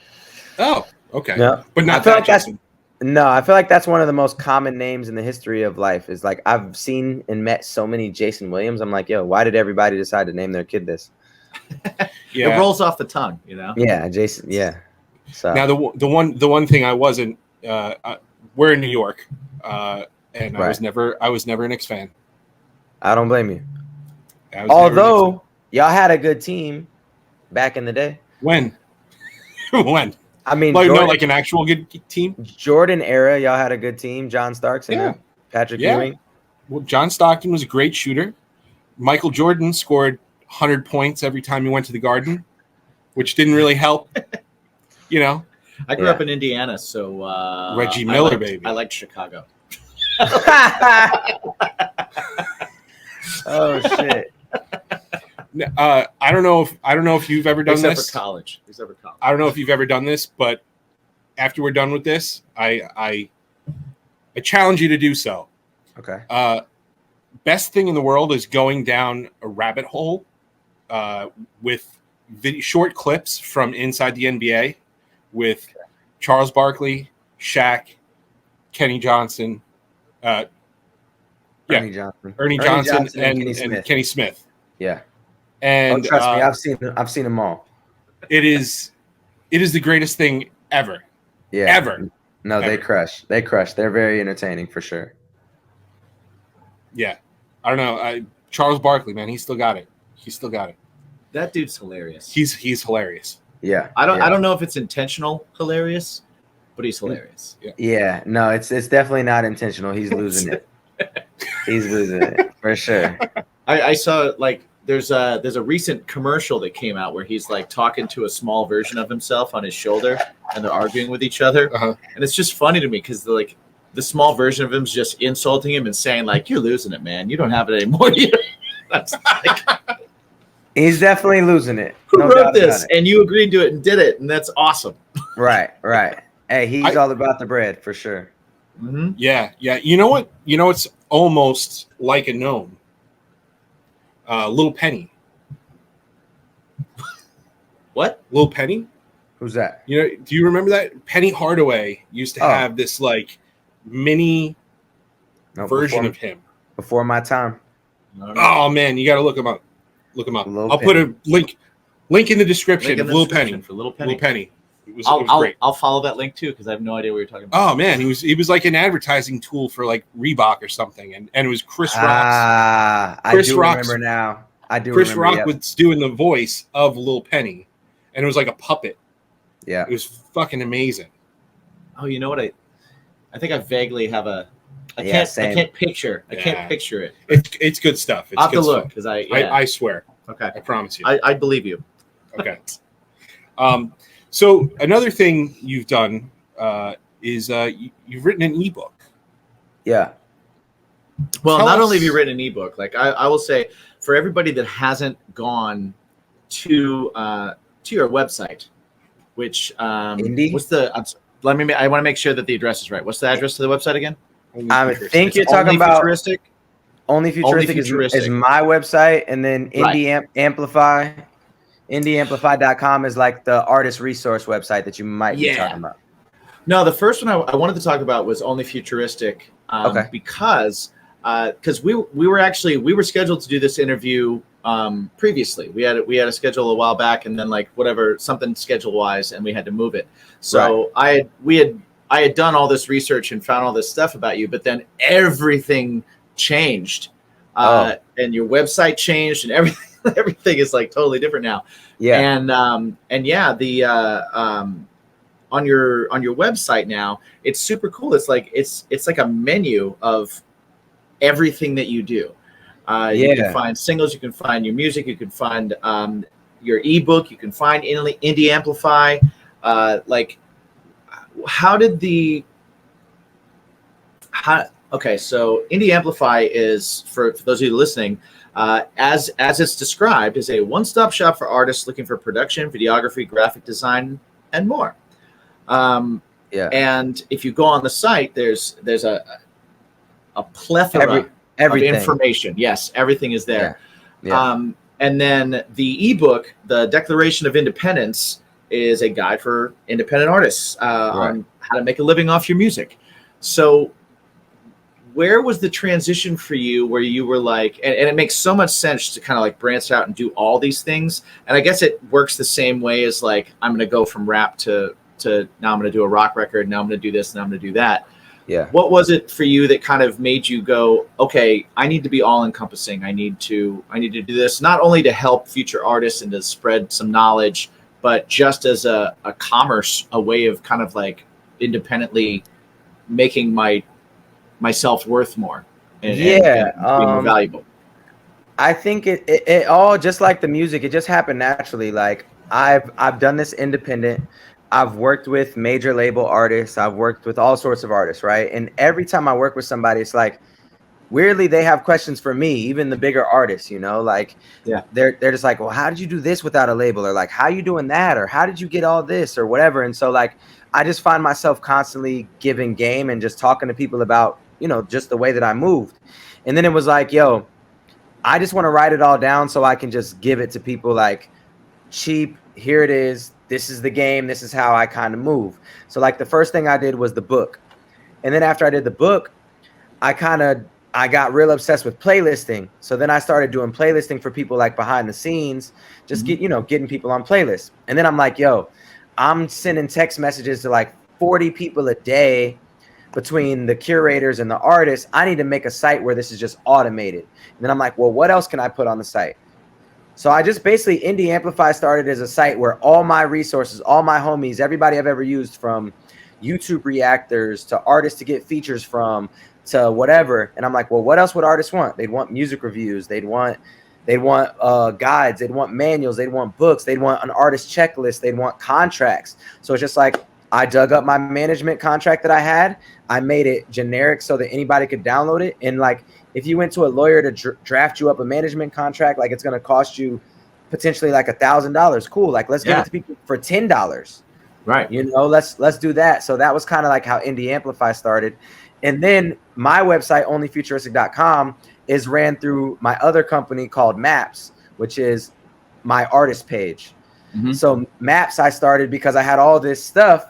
Oh, okay. No, But I not feel that like that's Jason. no. I feel like that's one of the most common names in the history of life. Is like I've seen and met so many Jason Williams. I'm like, yo, why did everybody decide to name their kid this? Yeah. It rolls off the tongue, you know. Yeah, Jason. Yeah. So Now the one thing I wasn't we're in New York, and I was never an Knicks fan. I don't blame you. I was never an Knicks fan. Although y'all had a good team back in the day. When when I mean, like Jordan, no, like an actual good team. Jordan era, y'all had a good team. John Starks and Yeah. Patrick Yeah. Ewing. Well, John Stockton was a great shooter. Michael Jordan scored 100 points every time he went to the Garden, which didn't really help. You know, I grew up in Indiana, so Reggie Miller, baby. I liked Chicago. Oh shit! I don't know if you've ever done Except this. for college. I don't know if you've ever done this, but after we're done with this, I challenge you to do so. Okay. Best thing in the world is going down a rabbit hole with short clips from inside the NBA with Charles Barkley, Shaq, Kenny Johnson, Ernie Johnson, and Kenny Smith. Yeah. And trust me, I've seen them all. It is the greatest thing ever. Yeah. Ever. No, Ever. they crush. They crush. They're very entertaining for sure. Yeah. I don't know. Charles Barkley, man, he's still got it. That dude's hilarious. He's hilarious. Yeah. I don't know if it's intentional hilarious, but he's hilarious. Yeah. No, it's definitely not intentional. He's losing it. He's losing it for sure. I saw like there's a recent commercial that came out where he's like talking to a small version of himself on his shoulder, and they're arguing with each other, and it's just funny to me because like the small version of him's just insulting him and saying like, "You're losing it, man. You don't have it anymore." That's like, he's definitely losing it. Who wrote this? And you agreed to it and did it, and that's awesome. Right. Hey, he's all about the bread for sure. Mm-hmm. Yeah. You know what? It's almost like a gnome. Little Penny. What? Little Penny? Who's that? Do you remember that? Penny Hardaway used to have this like mini version of him. Before my time. Oh man, you got to look him up. I'll put a link in the description of Little Penny. For Little Penny. It was great. I'll follow that link too because I have no idea what you're talking about. Oh man, he was like an advertising tool for like Reebok or something, and it was Chris Rock. I do remember now. Chris Rock was doing the voice of Lil Penny, and it was like a puppet. Yeah, it was fucking amazing. Oh, you know what? I think I vaguely have a. I Yeah, can't picture. I can't picture it. It's good stuff. It's I'll have good to look stuff. because I swear. Okay, I promise you. I believe you. Okay. So another thing you've done is you've written an ebook. Yeah. Well, Tell not us- only have you written an ebook, like I will say, for everybody that hasn't gone to your website, which Indie? what's the? I want to make sure that the address is right. What's the address to the website again? I think you're talking Only about Futuristic. Only Futuristic, is my website, and then Indie Amplify. IndieAmplify.com is like the artist resource website that you might be talking about. No, the first one I wanted to talk about was Only Futuristic. Because we were scheduled to do this interview previously. We had a schedule a while back, and then like something schedule wise, and we had to move it. So I had done all this research and found all this stuff about you, but then everything changed, and your website changed, and everything is like totally different now. Yeah, and yeah, the on your website now, it's super cool. It's like a menu of everything that you do. You can find singles, you can find your music, you can find your ebook, you can find Indie Amplify. So Indie Amplify is, for those of you listening, as it's described, is a one-stop shop for artists looking for production, videography, graphic design, and more. And if you go on the site, there's a plethora of information. Yes, everything is there. And then the ebook, the Declaration of Independence, is a guide for independent artists on how to make a living off your music. So where was the transition for you where you were like, and it makes so much sense to kind of like branch out and do all these things. And I guess it works the same way as like, I'm going to go from rap to now I'm going to do a rock record. Now I'm going to do this and I'm going to do that. Yeah. What was it for you that kind of made you go, okay, I need to be all encompassing. I need to do this not only to help future artists and to spread some knowledge, but just as a commerce, a way of kind of like independently making myself worth more and being more valuable. I think it all, just like the music, it just happened naturally. Like I've done this independent. I've worked with major label artists. I've worked with all sorts of artists, right? And every time I work with somebody, it's like, weirdly, they have questions for me, even the bigger artists, you know, like they're just like, well, how did you do this without a label? Or like, how you doing that? Or how did you get all this or whatever? And so like, I just find myself constantly giving game and just talking to people about, you know, just the way that I moved. And then it was like, yo, I just want to write it all down so I can just give it to people like cheap. Here it is. This is the game. This is how I kind of move. So like the first thing I did was the book. And then after I did the book, I got real obsessed with playlisting. So then I started doing playlisting for people like behind the scenes, just getting people on playlists. And then I'm like, yo, I'm sending text messages to like 40 people a day between the curators and the artists. I need to make a site where this is just automated. And then I'm like, well, what else can I put on the site? So I just basically, Indie Amplify started as a site where all my resources, all my homies, everybody I've ever used, from YouTube reactors to artists to get features from to whatever. And I'm like, well, what else would artists want? They'd want music reviews. They'd want guides. They'd want manuals. They'd want books. They'd want an artist checklist. They'd want contracts. So it's just like, I dug up my management contract that I had. I made it generic so that anybody could download it. And like, if you went to a lawyer to draft you up a management contract, like it's going to cost you potentially like $1,000. Cool. Like, let's give it to people for $10. Right. You know, let's do that. So that was kind of like how Indie Amplify started. And then my website, onlyfuturistic.com, is ran through my other company called Maps, which is my artist page. So Maps I started because I had all this stuff.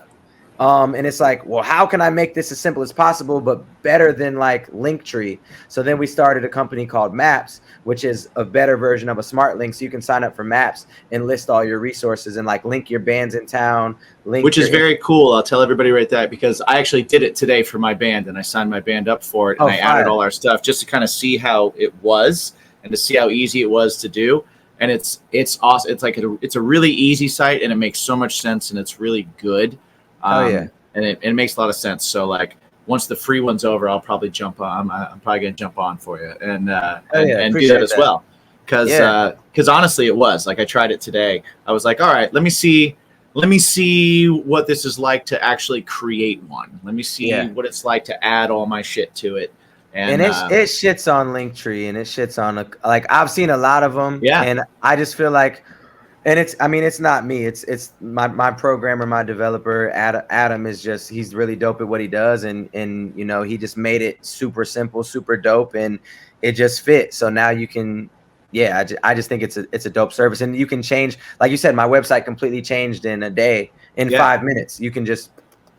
And it's like, well, how can I make this as simple as possible, but better than like Linktree? So then we started a company called Maps, which is a better version of a smart link. So you can sign up for Maps and list all your resources and like link your bands in town. Which is very cool. I'll tell everybody right there, because I actually did it today for my band and I signed my band up for it. And I added all our stuff just to kind of see how it was and to see how easy it was to do. And it's awesome. It's like it's a really easy site and it makes so much sense and it's really good. And it makes a lot of sense. So like once the free one's over, I'll probably jump on. I'm probably gonna jump on for you and do that as well. Because honestly, it was like I tried it today. I was like, all right, let me see what this is like to actually create one. Let me see what it's like to add all my shit to it. And it shits on Linktree and it shits on like I've seen a lot of them. Yeah, and I just feel like. And it's not me. It's my programmer, my developer, Adam is just, he's really dope at what he does. And you know, he just made it super simple, super dope, and it just fits. So now you can, I just think it's a dope service. And you can change, like you said, my website completely changed in a day, in 5 minutes. You can just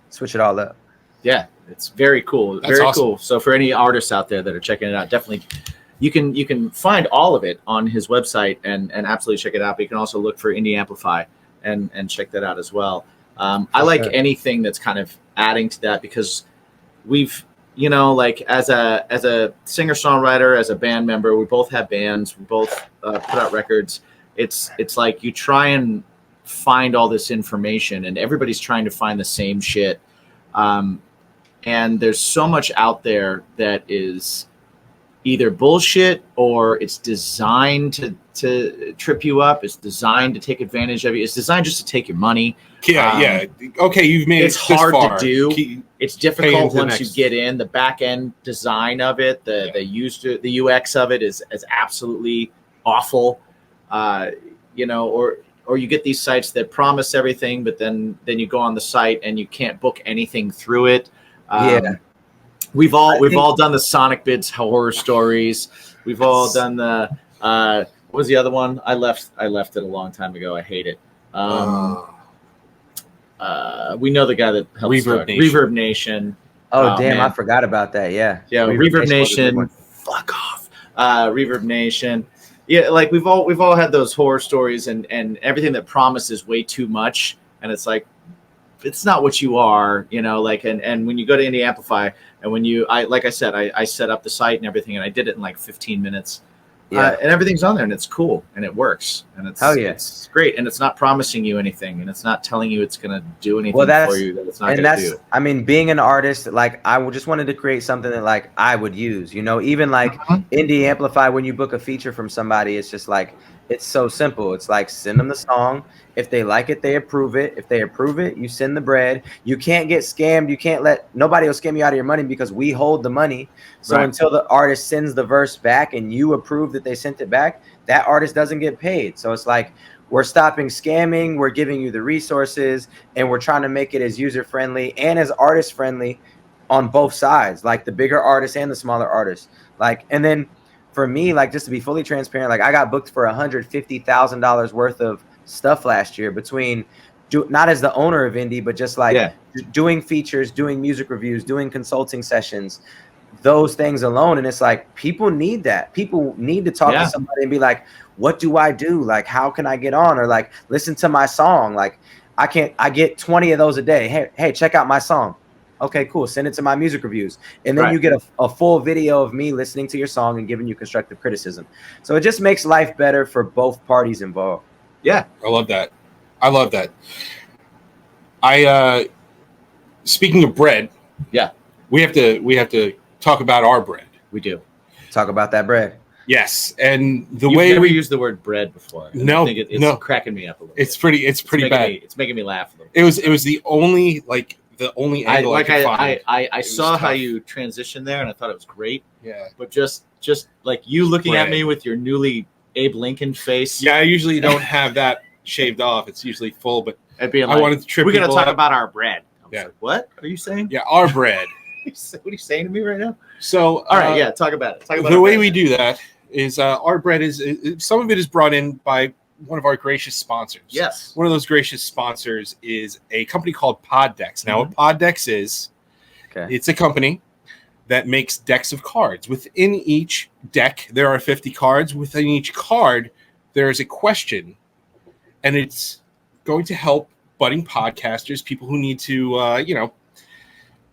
switch it all up. Yeah, it's very cool. That's very awesome. Cool. So for any artists out there that are checking it out, definitely you can find all of it on his website and absolutely check it out. But you can also look for Indie Amplify and check that out as well. I like anything that's kind of adding to that, because we've, you know, like as a singer songwriter, as a band member, we both have bands, we both put out records. It's like you try and find all this information and everybody's trying to find the same shit. And there's so much out there that is either bullshit or it's designed to trip you up. It's designed to take advantage of you. It's designed just to take your money. Okay, you've made it's hard to do. It's difficult once you get in. The back end design of it, the UX of it is absolutely awful. You know, or you get these sites that promise everything, but then you go on the site and you can't book anything through it. We've all done the Sonic Bids horror stories. We've all done the What was the other one? I left it a long time ago. I hate it. We know the guy that helped start Reverb Nation. Oh, damn, man. I forgot about that. Yeah. Yeah, Reverb Nation. Fuck off. Reverb Nation. Yeah, like we've all had those horror stories and everything that promises way too much, and it's like it's not what you are, you know. Like and when you go to Indie Amplify and when I set up the site and everything, and I did it in like 15 minutes. Yeah. And everything's on there, and it's cool, and it works, and it's great, and it's not promising you anything, and it's not telling you it's gonna do anything for you that it's not gonna do. I mean, being an artist, like just wanted to create something that like I would use, you know, even like Indie Amplify. When you book a feature from somebody, it's just like it's so simple. It's like send them the song. If they like it, they approve it. If they approve it, you send the bread. You can't get scammed. You can't nobody will scam you out of your money because we hold the money. So until the artist sends the verse back and you approve that they sent it back, that artist doesn't get paid. So it's like we're stopping scamming. We're giving you the resources, and we're trying to make it as user friendly and as artist friendly on both sides, like the bigger artists and the smaller artists. Like, and then for me, like just to be fully transparent, like I got booked for $150,000 worth of stuff last year between not as the owner of Indie, but just like doing features, doing music reviews, doing consulting sessions, those things alone. And it's like people need that. People need to talk to somebody and be like, what do I do? Like, how can I get on? Or like, listen to my song. Like, I get 20 of those a day. Hey, check out my song. Okay, cool. Send it to my music reviews. And then you get a full video of me listening to your song and giving you constructive criticism. So it just makes life better for both parties involved. Yeah. I love that. Speaking of bread, we have to talk about our bread. We do. Talk about that bread. Yes, and You've never used the word bread before. No, I think it's cracking me up a little. It's pretty bad. It's making me laugh a little. It was the only angle I could find. I saw how you transitioned there, and I thought it was great. Yeah, but just like you looking at me with your newly Abe Lincoln face. Yeah, I usually don't have that shaved off. It's usually full, but I'd be like, I wanted to trip. We're gonna talk up. about our bread. Yeah. Like, what are you saying? Yeah, our bread. What are you saying to me right now? So, all right, talk about it. Talk about the way we do that is our bread is some of it is brought in by one of our gracious sponsors. Yes, one of those gracious sponsors is a company called Poddex. Now, what Poddex is, it's a company that makes decks of cards. Within each deck, there are 50 cards. Within each card, there is a question, and it's going to help budding podcasters, people who need to,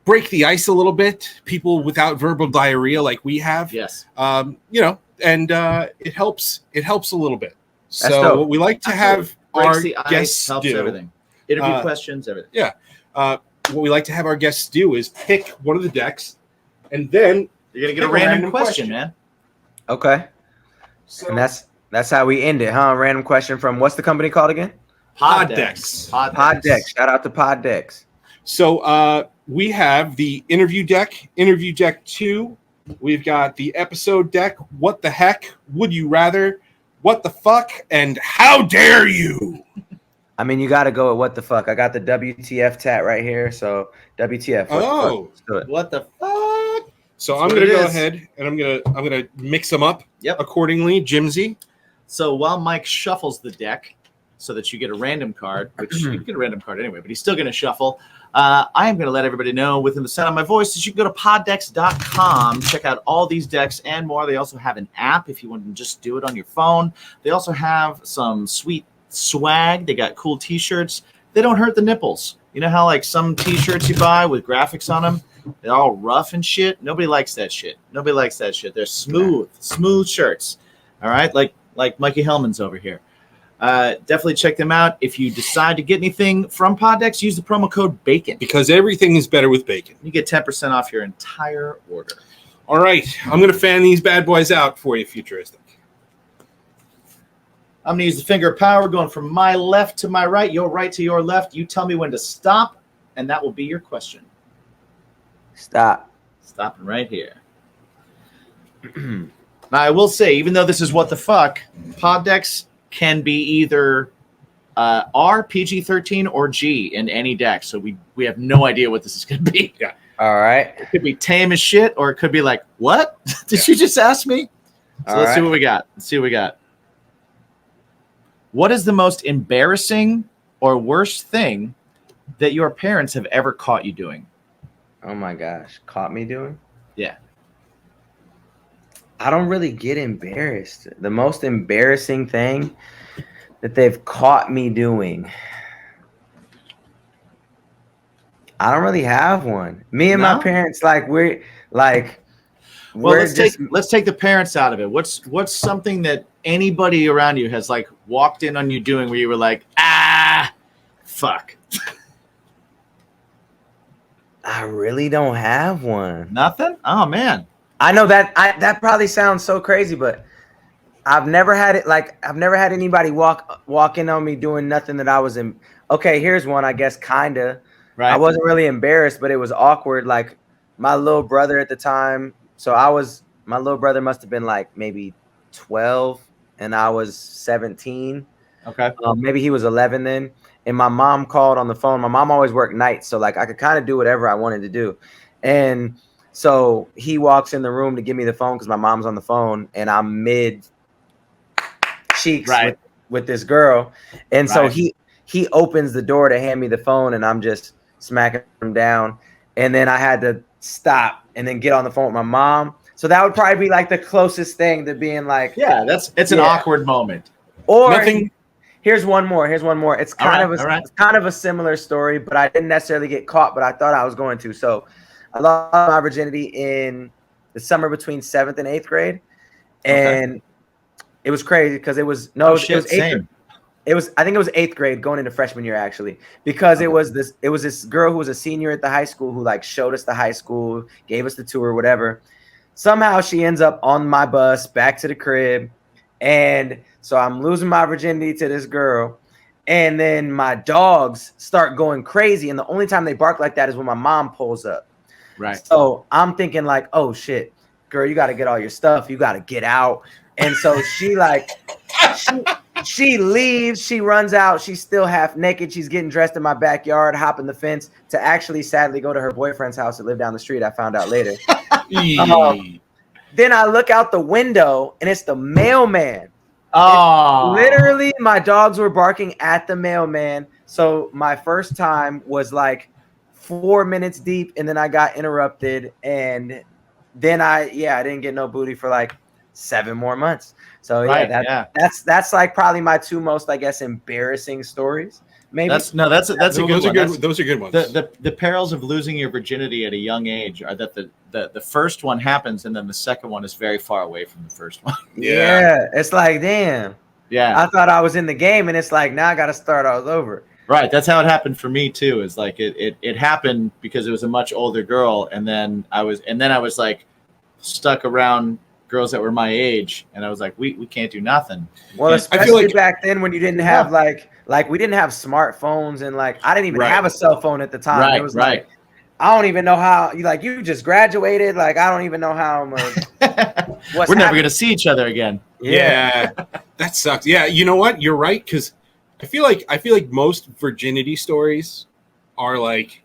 break the ice a little bit, people without verbal diarrhea like we have. Yes. And it helps a little bit. So what we like to have our guests do. Everything. Interview questions, everything. Yeah. What we like to have our guests do is pick one of the decks, and then you're gonna get a random question, man. Okay. So, and that's how we end it, huh? A random question from what's the company called again? Poddex. Poddex. Shout out to Poddex. So we have the interview deck 2. We've got the episode deck. What the heck? Would you rather? What the fuck? And how dare you? I mean, you got to go with what the fuck. I got the WTF tat right here. So WTF. What the fuck? So I'm gonna go ahead and I'm gonna mix them up. Accordingly, Jimsy. So while Mike shuffles the deck, so that you get a random card, which you get a random card anyway, but he's still gonna shuffle. I am going to let everybody know within the sound of my voice that you can go to poddex.com, check out all these decks and more. They also have an app if you want to just do it on your phone. They also have some sweet swag. They got cool T-shirts. They don't hurt the nipples. You know how like some T-shirts you buy with graphics on them, they're all rough and shit? Nobody likes that shit. They're smooth shirts. All right? Like Mikey Hellman's over here. Definitely check them out. If you decide to get anything from Poddex, use the promo code BACON. Because everything is better with bacon. You get 10% off your entire order. All right. I'm going to fan these bad boys out for you, Futuristic. I'm going to use the finger of power going from my left to my right, your right to your left. You tell me when to stop, and that will be your question. Stop. Stopping right here. Now, I will say, even though this is what the fuck, Poddex can be either R, PG-13, or G in any deck. So we have no idea what this is going to be. Yeah. All right. It could be tame as shit, or it could be like, what? Did you just ask me? So let's see what we got. What is the most embarrassing or worst thing that your parents have ever caught you doing? Oh my gosh, caught me doing? Yeah. I don't really get embarrassed. The most embarrassing thing that they've caught me doing, I don't really have one. Me and my No? parents, like we're like, Well, we're just let's take the parents out of it. What's something that anybody around you has like walked in on you doing where you were like, fuck. I really don't have one. Nothing? Oh man. I know that that probably sounds so crazy, but I've never had it like I've never had anybody walk in on me doing nothing that I was in. Okay, here's one, I guess, kinda. Right. I wasn't really embarrassed, but it was awkward. Like my little brother at the time. So my little brother must have been like maybe 12 and I was 17. Okay. Maybe he was 11 then. And my mom called on the phone. My mom always worked nights, so like I could kind of do whatever I wanted to do. And so he walks in the room to give me the phone because my mom's on the phone, and I'm mid cheeks Right. with this girl. And so Right. he opens the door to hand me the phone, and I'm just smacking him down. And then I had to stop and then get on the phone with my mom. So that would probably be like the closest thing to being like, Yeah, it's an Yeah. awkward moment. or Nothing. Here's one more. It's kind All right. it's kind of a similar story, but I didn't necessarily get caught, but I thought I was going to. So I lost my virginity in the summer between 7th and 8th grade. And it was crazy because it was Oh, it shit, was 8th same. I think it was 8th grade going into freshman year actually, because it was this girl who was a senior at the high school who like showed us the high school, gave us the tour, whatever. Somehow she ends up on my bus back to the crib. And so I'm losing my virginity to this girl. And then my dogs start going crazy. And the only time they bark like that is when my mom pulls up. Right. So I'm thinking like, oh shit, girl, you got to get all your stuff. You got to get out. And so she like, she leaves, she runs out. She's still half naked. She's getting dressed in my backyard, hopping the fence to actually sadly go to her boyfriend's house that lived down the street. I found out later. Then I look out the window and it's the mailman. Oh, Literally, my dogs were barking at the mailman. So my first time was like 4 minutes deep, and then I got interrupted, and then I didn't get no booty for like 7 more months. So that's like probably my two most, I guess, embarrassing stories. Maybe that's a good one. Those are good ones. The perils of losing your virginity at a young age are that the first one happens and then the second one is very far away from the first one. Yeah, it's like, damn. Yeah, I thought I was in the game, and it's like now I got to start all over. right. That's how it happened for me too. Is like it happened because it was a much older girl, and then I was like stuck around girls that were my age, and I was like, we can't do nothing. Well, I especially feel like- back then when you didn't have like we didn't have smartphones, and like I didn't even have a cell phone at the time. Right, It was right. like I don't even know how you just graduated. Like I don't even know how I'm We're never gonna see each other again. Yeah, that sucks. Yeah, you know what? You're right, because I feel like most virginity stories are like,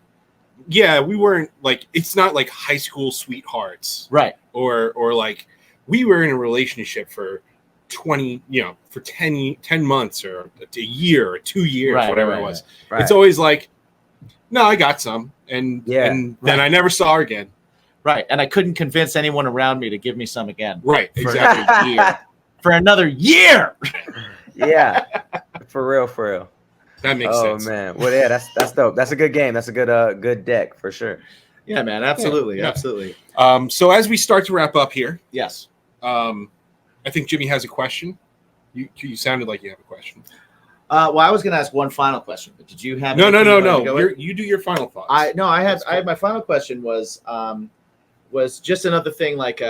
yeah, we weren't like, it's not like high school sweethearts, Right. or like we were in a relationship for 10 months or a year or 2 years, Right, whatever right, it was. right. It's always like, no, I got some, and then right. I never saw her again. Right. And I couldn't convince anyone around me to give me some again. Right, For exactly. another year. For another year. Yeah, for real. That makes sense. Oh man, well yeah, that's dope. That's a good game. That's a good deck for sure. Yeah, man. Absolutely. Yeah. Absolutely. So as we start to wrap up here, Yes. I think Jimmy has a question. You sounded like you have a question. Well, I was going to ask one final question, but did you have? No. anything you wanted to go with? You do your final thoughts. I had my final question was just another thing like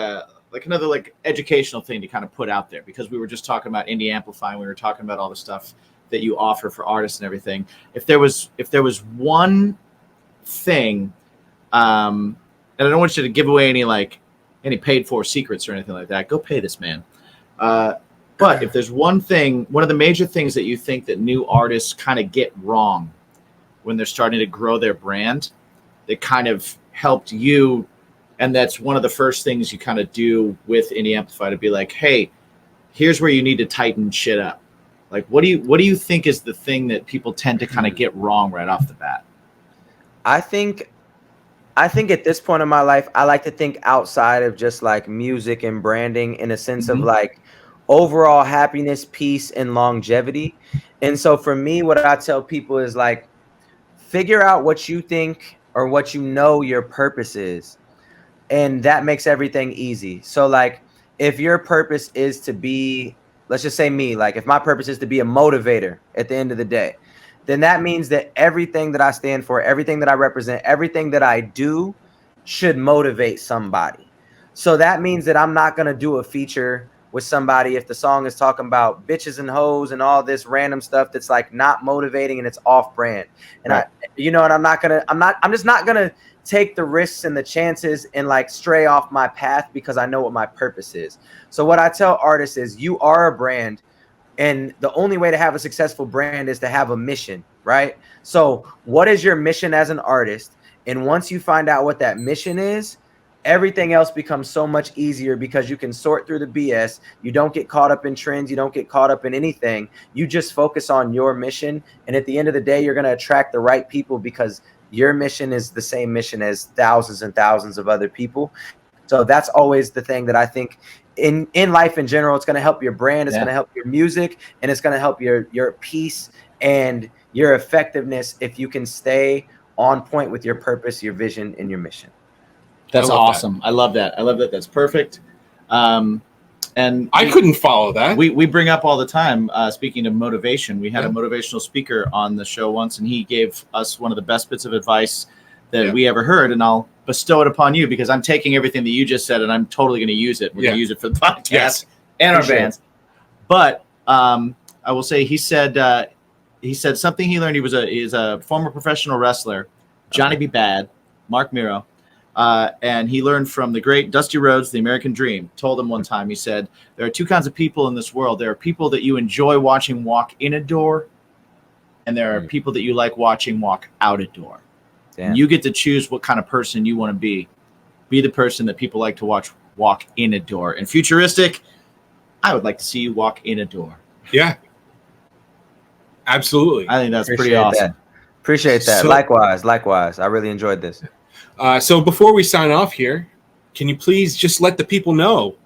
another like educational thing to kind of put out there, because we were just talking about Indie Amplify, and we were talking about all the stuff that you offer for artists and everything. If there was one thing, and I don't want you to give away any paid for secrets or anything like that. Go pay this man. But if there's one of the major things that you think that new artists kind of get wrong when they're starting to grow their brand, that kind of helped you, and that's one of the first things you kind of do with Indie Amplify, to be like, hey, here's where you need to tighten shit up. Like, what do you think is the thing that people tend to kind of get wrong right off the bat? I think at this point in my life, I like to think outside of just like music and branding in a sense of like overall happiness, peace, and longevity. And so for me, what I tell people is like, figure out what you think or what you know your purpose is. And that makes everything easy. So like, if your purpose is to be, let's just say me, like if my purpose is to be a motivator at the end of the day, then that means that everything that I stand for, everything that I represent, everything that I do should motivate somebody. So that means that I'm not going to do a feature with somebody if the song is talking about bitches and hoes and all this random stuff that's like not motivating and it's off brand. And right. I'm just not going to take the risks and the chances and like stray off my path because I know what my purpose is. So what I tell artists is you are a brand. And the only way to have a successful brand is to have a mission, right? So what is your mission as an artist? And once you find out what that mission is, everything else becomes so much easier because you can sort through the BS. You don't get caught up in trends. You don't get caught up in anything. You just focus on your mission. And at the end of the day, you're going to attract the right people because your mission is the same mission as thousands and thousands of other people. So that's always the thing that I think in life in general, it's going to help your brand, it's going to help your music, and it's going to help your peace and your effectiveness if you can stay on point with your purpose, your vision, and your mission. That's awesome. I love that. I love that. That's perfect. And I couldn't follow that. We bring up all the time, speaking of motivation, we had a motivational speaker on the show once, and he gave us one of the best bits of advice that we ever heard, and I'll bestow it upon you because I'm taking everything that you just said and I'm totally going to use it. We're going to use it for the podcast and our bands. But I will say he said something he learned. He's a former professional wrestler, Johnny B. Bad, Mark Miro, and he learned from the great Dusty Rhodes, the American Dream. Told him one time, he said, there are two kinds of people in this world. There are people that you enjoy watching walk in a door, and there are people that you like watching walk out a door. And you get to choose what kind of person you want to be. Be the person that people like to watch walk in a door. And Futuristic, I would like to see you walk in a door. Yeah. Absolutely. I think that's pretty awesome. Appreciate that. So, likewise. I really enjoyed this. So before we sign off here, can you please just let the people know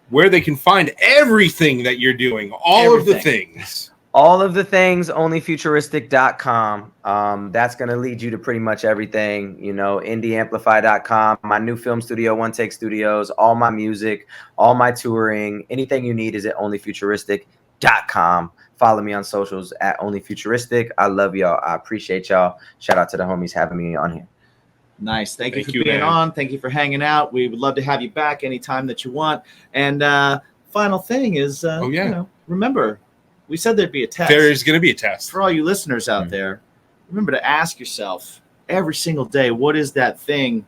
where they can find everything that you're doing? All of the things. All of the things, onlyfuturistic.com. That's going to lead you to pretty much everything, indieamplify.com, my new film studio, One Take Studios, all my music, all my touring, anything you need is at onlyfuturistic.com. Follow me on socials at onlyfuturistic. I love y'all. I appreciate y'all. Shout out to the homies having me on here. Nice. Thank you for being on. Thank you for hanging out. We would love to have you back anytime that you want. And final thing is, remember, we said there'd be a test. There is going to be a test. For all you listeners out there, remember to ask yourself every single day, what is that thing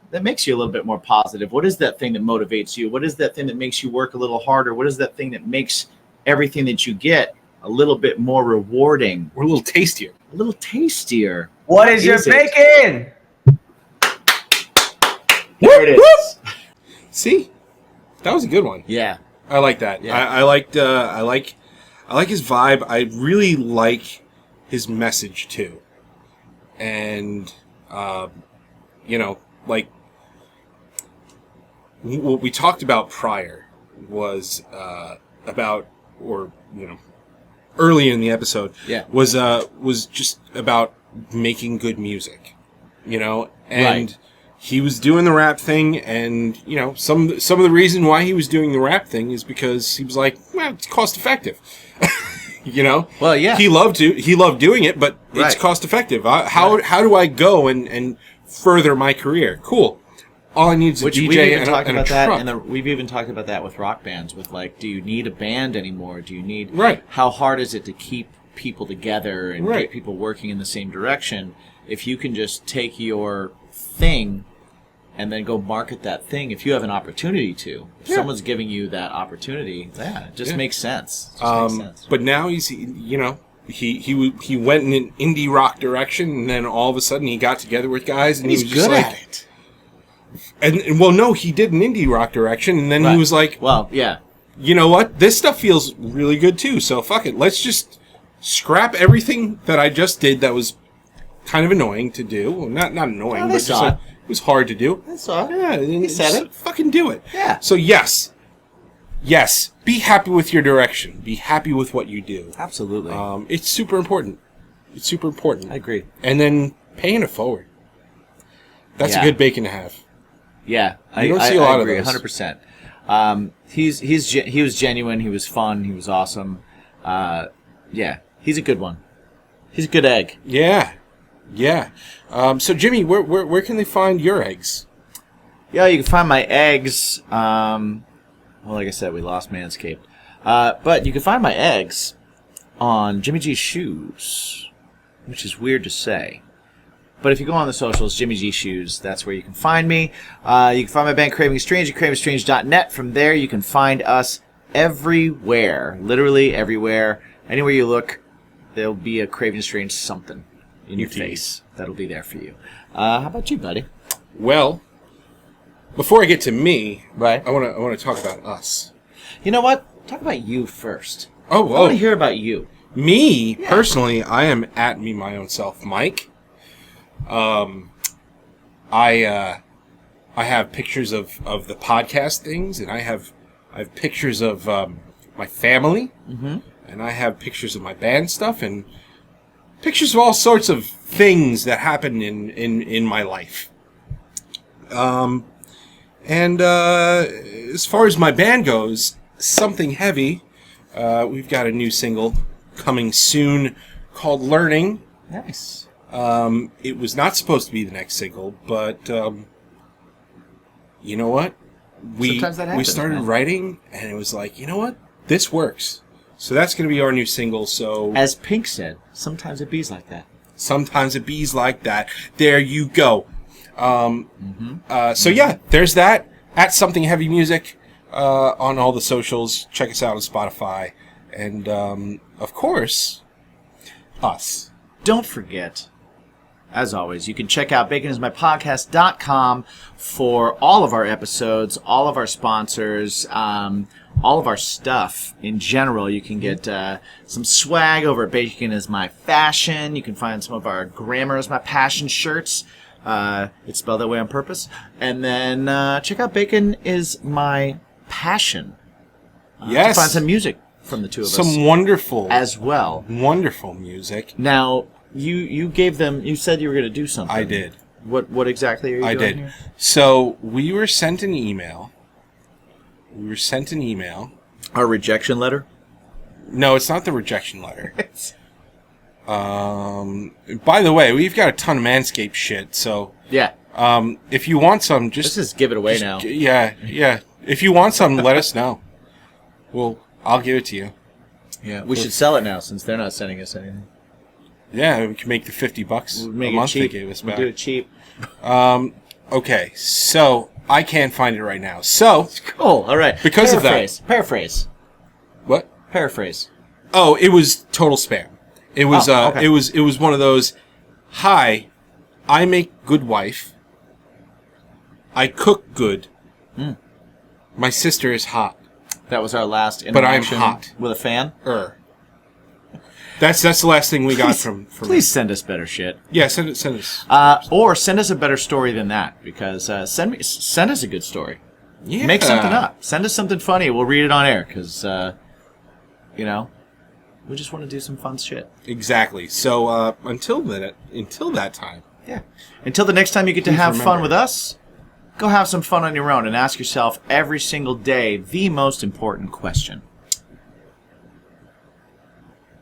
that makes you a little bit more positive? What is that thing that motivates you? What is that thing that makes you work a little harder? What is that thing that makes everything that you get a little bit more rewarding? Or a little tastier. A little tastier. What is your bacon? There it is. See? That was a good one. Yeah. I like that. Yeah. I like his vibe. I really like his message too. And what we talked about prior was early in the episode was just about making good music, and he was doing the rap thing, and some of the reason why he was doing the rap thing is because he was like, well, it's cost effective. Well, yeah, he loved doing it, but it's cost effective. How do I go and further my career? Cool. All I need is a DJ and a truck. We've even talked about that with rock bands. With do you need a band anymore? Do you need How hard is it to keep people together and get people working in the same direction? If you can just take your thing and then go market that thing, if you have an opportunity to, if someone's giving you that opportunity, it just makes sense. But now he's he went in an indie rock direction, and then all of a sudden he got together with guys, and he's he was good at it. And he did an indie rock direction, and then he was like, well, yeah. you know what? This stuff feels really good too. So fuck it. Let's just scrap everything that I just did that was kind of annoying to do. Well, not annoying, but just like, it was hard to do. I saw it. Yeah, You said it. Fucking do it. Yeah. So yes, be happy with your direction. Be happy with what you do. Absolutely. It's super important. It's super important. I agree. And then paying it forward. That's a good bacon to have. Yeah, You don't see a lot of those. 100%. He was genuine. He was fun. He was awesome. Yeah, he's a good one. He's a good egg. Yeah. So Jimmy, where can they find your eggs? Yeah, you can find my eggs. Well, like I said, we lost Manscaped. But you can find my eggs on Jimmy G Shoes, which is weird to say. But if you go on the socials, Jimmy G Shoes, that's where you can find me. You can find my band Craving Strange at cravingstrange.net. From there, you can find us everywhere. Literally everywhere. Anywhere you look, there'll be a Craving Strange something in your face. That'll be there for you. How about you, buddy? Well, before I get to me, Right. I want to talk about us. You know what? Talk about you first. Oh, I want to hear about you. Me personally, I am at me my own self, Mike. I have pictures of the podcast things, and I have pictures of my family, and I have pictures of my band stuff, and pictures of all sorts of things that happen in my life. And as far as my band goes, Something Heavy, we've got a new single coming soon called Learning. Nice. It was not supposed to be the next single, but you know what? Sometimes that happens, we started man. writing, and it was like, you know what? This works. So that's going to be our new single. So As Pink said, sometimes it bees like that. sometimes it bees like that. There you go. So yeah, there's that. At Something Heavy Music on all the socials. Check us out on Spotify, and of course, us. Don't forget, as always, you can check out baconismypodcast.com for all of our episodes, all of our sponsors, all of our stuff in general. You can get some swag over at Bacon Is My Fashion. You can find some of our Grammar Is My Passion shirts. It's spelled that way on purpose. And then check out Bacon Is My Passion. Yes. To find some music from the two of us Some wonderful, as well. wonderful music. Now, you gave them, you said you were going to do something. I did. What exactly are you I doing did. here? So we were sent an email. Our rejection letter? No, it's not the rejection letter. By the way, we've got a ton of Manscaped shit. So Yeah. if you want some, Let's just give it away now. Yeah. If you want some, let us know. I'll give it to you. Yeah. We should sell it now since they're not sending us anything. Yeah, we can make the $50 We'll a make it month they cheap. gave us We'll back. do it cheap. Okay, so I can't find it right now. So Cool. All right. Because of that. Paraphrase. what? Paraphrase. Oh, it was total spam. It was okay. it was one of those. Hi, I make good wife. I cook good. My sister is hot. That was our last But I'm interaction hot. with a fan. That's the last thing we got from Please send us better shit. Yeah, send us. Or send us a better story than that, because send us a good story. Yeah. Make something up. Send us something funny. We'll read it on air, because we just want to do some fun shit. Exactly. So until that time. Yeah. Until the next time you get to Please have fun remember. with us, go have some fun on your own and ask yourself every single day the most important question.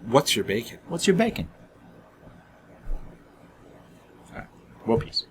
What's your bacon? What's your bacon? All right. Well, peace.